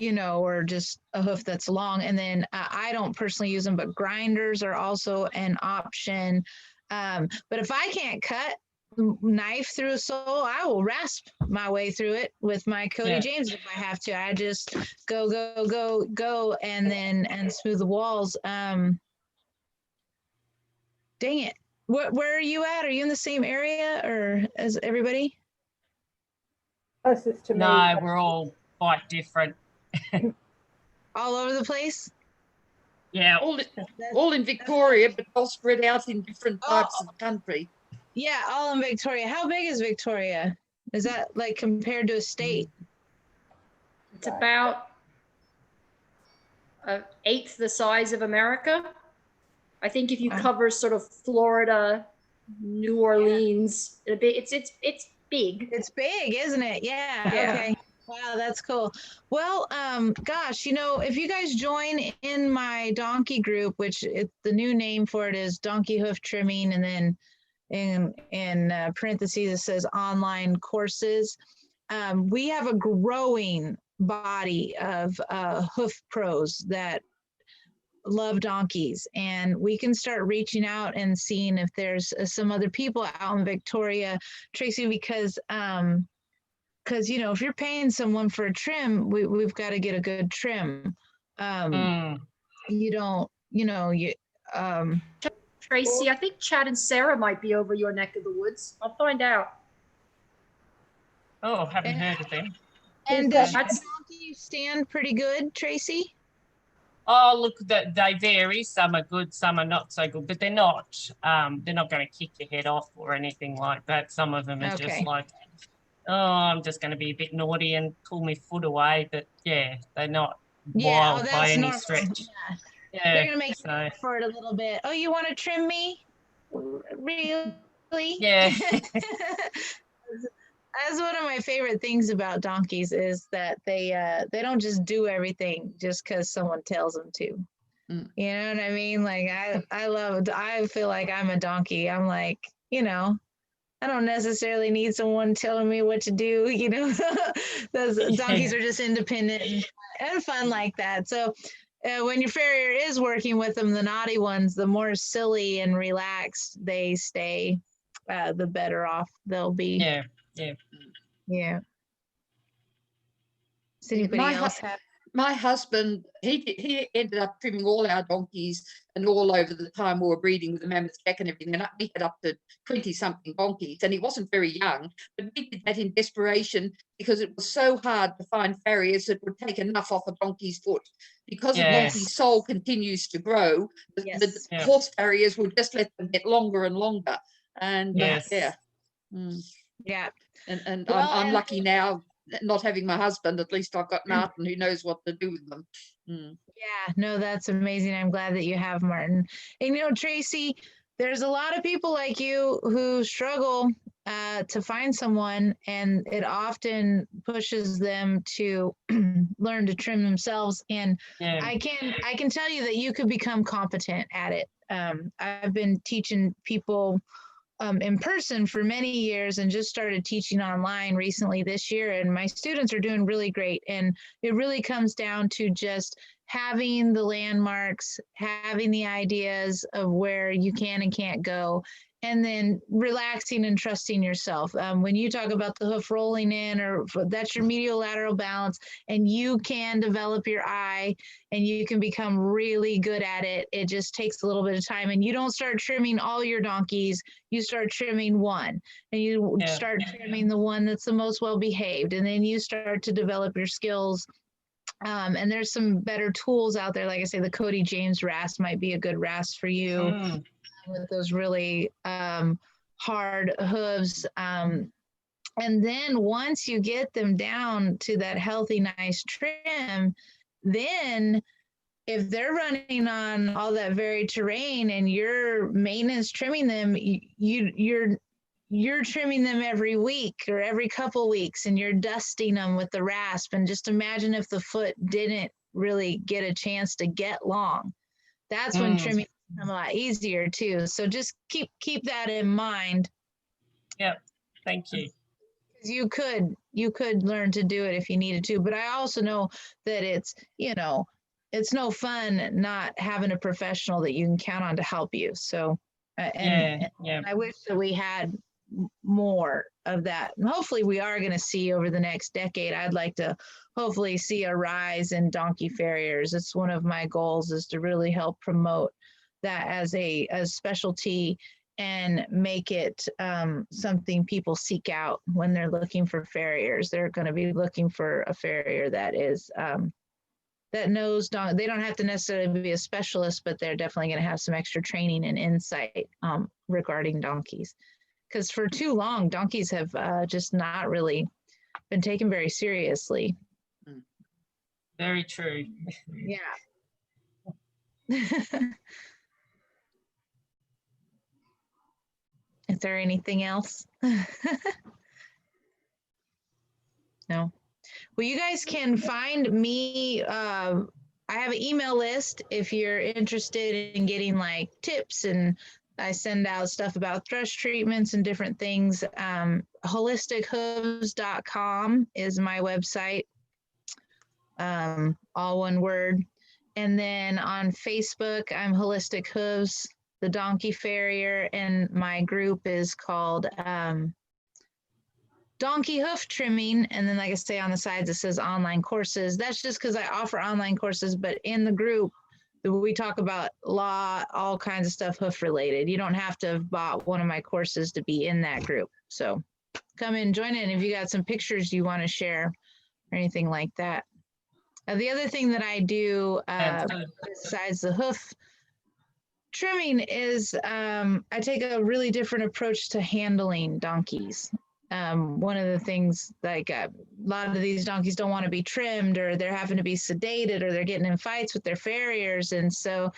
Speaker 1: or just a hoof that's long. And then I don't personally use them, but grinders are also an option. But if I can't cut knife through a sole, I will rasp my way through it with my Cody James if I have to. I just go, and smooth the walls. Dang it. Where are you at? Are you in the same area or as everybody?
Speaker 2: Closest to me.
Speaker 6: No, we're all quite different.
Speaker 1: All over the place?
Speaker 6: Yeah.
Speaker 3: All in Victoria, but all spread out in different parts of the country.
Speaker 1: Yeah, all in Victoria. How big is Victoria? Is that like compared to a state?
Speaker 2: It's about an eighth the size of America. I think if you cover sort of Florida, New Orleans, it's big.
Speaker 1: It's big, isn't it? Yeah. Okay. Wow, that's cool. Well, gosh, if you guys join in my donkey group, which the new name for it is Donkey Hoof Trimming, and then in parentheses it says online courses. We have a growing body of hoof pros that love donkeys, and we can start reaching out and seeing if there's some other people out in Victoria, Tracy, because if you're paying someone for a trim, we've got to get a good trim. You don't,
Speaker 2: Tracy, I think Chad and Sarah might be over your neck of the woods. I'll find out.
Speaker 6: Oh, haven't heard of them.
Speaker 1: And does your donkey stand pretty good, Tracy?
Speaker 6: Oh, look, they vary. Some are good, some are not so good, but they're not going to kick your head off or anything like that. Some of them are just like, oh, I'm just going to be a bit naughty and pull my foot away. But yeah, they're not wild by any stretch. Yeah,
Speaker 1: they're going to make you for it a little bit. Oh, you want to trim me? Really?
Speaker 6: Yeah.
Speaker 1: That's one of my favorite things about donkeys is that they don't just do everything just because someone tells them to.
Speaker 3: Mm.
Speaker 1: You know what I mean? Like I feel like I'm a donkey. I'm like, I don't necessarily need someone telling me what to do. Those donkeys are just independent and fun like that. So when your farrier is working with them, the naughty ones, the more silly and relaxed they stay, the better off they'll be.
Speaker 6: Yeah, yeah.
Speaker 1: Yeah. Does anybody
Speaker 3: My
Speaker 1: else have?
Speaker 3: My husband, he ended up trimming all our donkeys and all over the time we were breeding with the Mammoth Jack and everything. And we had up to 20-something donkeys, and he wasn't very young, but we did that in desperation because it was so hard to find farriers that would take enough off a donkey's foot. Because a
Speaker 6: Yes.
Speaker 3: donkey's soul continues to grow, the
Speaker 1: Yes.
Speaker 6: Yeah.
Speaker 3: horse farriers would just let them get longer and longer. And
Speaker 6: Yes.
Speaker 3: yeah. Mm.
Speaker 1: Yeah.
Speaker 3: And
Speaker 1: Well,
Speaker 3: I'm
Speaker 1: and-
Speaker 3: lucky now, not having my husband. At least I've got Martin who knows what to do with them. Mm.
Speaker 1: Yeah, no, that's amazing. I'm glad that you have Martin. And Tracy, there's a lot of people like you who struggle to find someone, and it often pushes them to learn to trim themselves. And
Speaker 6: Yeah.
Speaker 1: I can tell you that you could become competent at it. I've been teaching people in person for many years and just started teaching online recently this year. And my students are doing really great. And it really comes down to just having the landmarks, having the ideas of where you can and can't go, and then relaxing and trusting yourself. When you talk about the hoof rolling in, or that's your medial lateral balance, and you can develop your eye and you can become really good at it. It just takes a little bit of time, and you don't start trimming all your donkeys. You start trimming one, and you
Speaker 6: Yeah.
Speaker 1: start trimming the one that's the most well behaved, and then you start to develop your skills. And there's some better tools out there. Like I say, the Cody James rasp might be a good rasp for you.
Speaker 6: Mm.
Speaker 1: With those really hard hooves. And then once you get them down to that healthy, nice trim, then if they're running on all that varied terrain and you're maintenance trimming them, you're trimming them every week or every couple weeks, and you're dusting them with the rasp. And just imagine if the foot didn't really get a chance to get long. That's when trimming become a lot easier too. So just keep that in mind.
Speaker 6: Thank you.
Speaker 1: You could learn to do it if you needed to, but I also know that it's no fun not having a professional that you can count on to help you. So and I wish that we had more of that. And hopefully we are going to see over the next decade. I'd like to hopefully see a rise in donkey farriers. It's one of my goals, is to really help promote that as a specialty and make it something people seek out when they're looking for farriers. They're going to be looking for a farrier that is that knows they don't have to necessarily be a specialist, but they're definitely going to have some extra training and insight regarding donkeys. Because for too long, donkeys have just not really been taken very seriously.
Speaker 6: Very true.
Speaker 1: Yeah. Is there anything else? No. Well, you guys can find me. I have an email list if you're interested in getting like tips, and I send out stuff about thrush treatments and different things. Holistichooves.com is my website. All one word. And then on Facebook, I'm Holistic Hooves, the Donkey Farrier, and my group is called Donkey Hoof Trimming. And then, like I say, on the sides, it says online courses. That's just because I offer online courses, but in the group, we talk about law, all kinds of stuff hoof related. You don't have to have bought one of my courses to be in that group. So come in, join in if you got some pictures you want to share or anything like that. The other thing that I do besides the hoof trimming is I take a really different approach to handling donkeys. One of the things, like a lot of these donkeys don't want to be trimmed, or they're having to be sedated, or they're getting in fights with their farriers. And so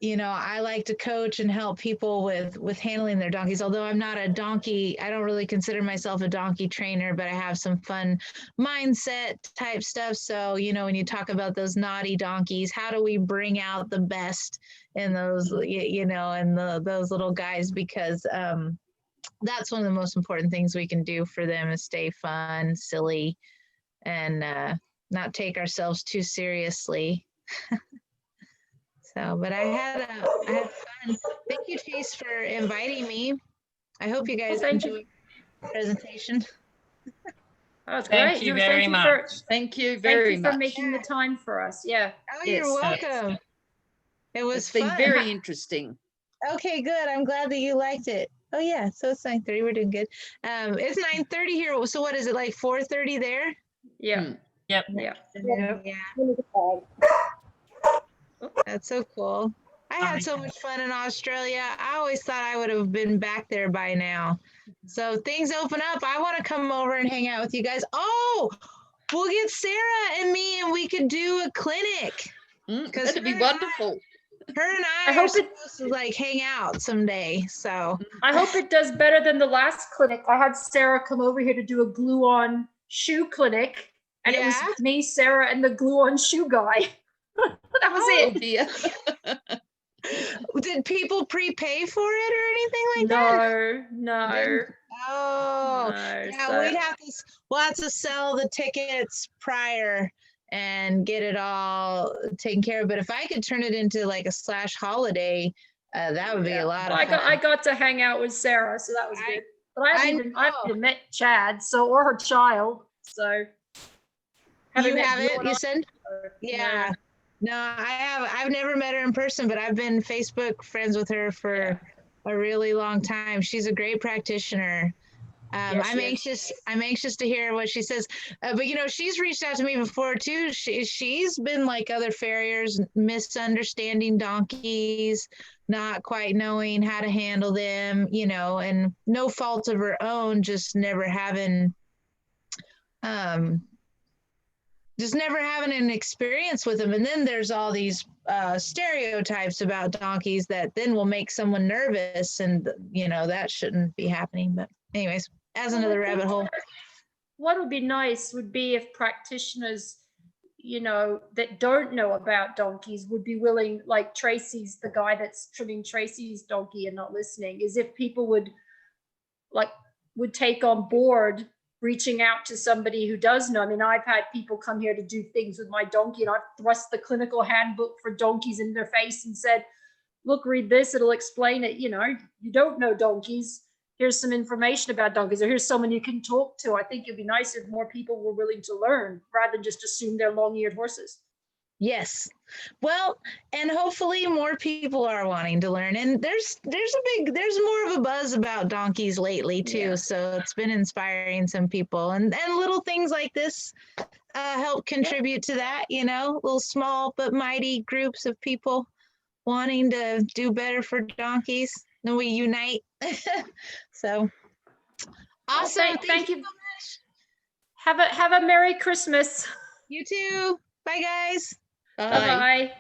Speaker 1: you know, I like to coach and help people with handling their donkeys. Although I'm not a donkey, I don't really consider myself a donkey trainer, but I have some fun mindset type stuff. So, you know, when you talk about those naughty donkeys, how do we bring out the best in those, you know, and those little guys? Because that's one of the most important things we can do for them is stay fun, silly, and not take ourselves too seriously. So, but I had fun. Thank you, Chase, for inviting me. I hope you guys
Speaker 2: Thank you.
Speaker 1: enjoyed the presentation.
Speaker 2: Oh, it's
Speaker 6: Thank
Speaker 2: great.
Speaker 6: you
Speaker 2: No,
Speaker 6: very
Speaker 2: for-
Speaker 6: much.
Speaker 3: Thank you
Speaker 2: Thank
Speaker 3: very
Speaker 2: you for
Speaker 3: much.
Speaker 2: making the time for us. Yeah.
Speaker 1: Oh,
Speaker 3: Yes.
Speaker 1: you're welcome. It was
Speaker 3: It's been
Speaker 1: fun.
Speaker 3: very interesting.
Speaker 1: Okay, good. I'm glad that you liked it. Oh yeah, so it's 9:30. We're doing good. It's 9:30 here. So what is it, like 4:30 there?
Speaker 2: Yeah.
Speaker 3: Mm.
Speaker 6: Yep.
Speaker 2: Yeah.
Speaker 4: Yep.
Speaker 1: Yeah, that's so cool. I had so
Speaker 6: Okay.
Speaker 1: much fun in Australia. I always thought I would have been back there by now. So things open up. I want to come over and hang out with you guys. Oh, we'll get Sarah and me and we could do a clinic. Because
Speaker 3: That'd be wonderful.
Speaker 1: Her and
Speaker 2: I
Speaker 1: I are
Speaker 2: hope it-
Speaker 1: supposed to like hang out someday. So
Speaker 2: I hope it does better than the last clinic. I had Sarah come over here to do a glue-on shoe clinic, and it
Speaker 1: Yeah?
Speaker 2: was me, Sarah, and the glue-on shoe guy. That was
Speaker 3: Oh
Speaker 2: it.
Speaker 3: dear.
Speaker 1: did people prepay for it or anything like that?
Speaker 2: No.
Speaker 1: Oh,
Speaker 2: No,
Speaker 1: yeah,
Speaker 2: so-
Speaker 1: we'll have to sell the tickets prior and get it all taken care of. But if I could turn it into like a / holiday, that would be
Speaker 2: Yeah.
Speaker 1: a lot
Speaker 2: Well,
Speaker 1: of fun.
Speaker 2: I got to hang out with Sarah, so that was
Speaker 1: I-
Speaker 2: good. But I haven't even
Speaker 1: know.
Speaker 2: met Chad, so or her child. So
Speaker 1: You
Speaker 2: met
Speaker 1: haven't,
Speaker 2: Blue and
Speaker 1: you
Speaker 2: I,
Speaker 1: said?
Speaker 2: so,
Speaker 1: Yeah. No, I have. I've never met her in person, but I've been Facebook friends with her for a really long time. She's a great practitioner.
Speaker 2: Yes,
Speaker 1: I'm
Speaker 2: she is.
Speaker 1: anxious. I'm anxious to hear what she says. But you know, she's reached out to me before too. She's been like other farriers, misunderstanding donkeys, not quite knowing how to handle them. You know, and no fault of her own, just never having an experience with them. And then there's all these stereotypes about donkeys that then will make someone nervous, and you know that shouldn't be happening. But anyways, as
Speaker 2: Well, I
Speaker 1: another
Speaker 2: think
Speaker 1: rabbit hole.
Speaker 2: What would be nice would be if practitioners, you know, that don't know about donkeys would be willing, like Tracy's, the guy that's trimming Tracy's donkey and not listening, is if people would take on board reaching out to somebody who does know. I mean, I've had people come here to do things with my donkey, and I've thrust the clinical handbook for donkeys in their face and said, look, read this, it'll explain it. You know, you don't know donkeys. Here's some information about donkeys, or here's someone you can talk to. I think it'd be nice if more people were willing to learn rather than just assume they're long-eared horses.
Speaker 1: Yes. Well, and hopefully more people are wanting to learn. And there's more of a buzz about donkeys lately too.
Speaker 2: Yeah.
Speaker 1: So it's been inspiring some people, and little things like this help contribute to that, you know, little small but mighty groups of people wanting to do better for donkeys. And we unite. So awesome.
Speaker 2: Well, thank you.
Speaker 1: So much.
Speaker 2: Have a Merry Christmas.
Speaker 1: You too. Bye guys.
Speaker 3: Bye.
Speaker 2: Bye-bye.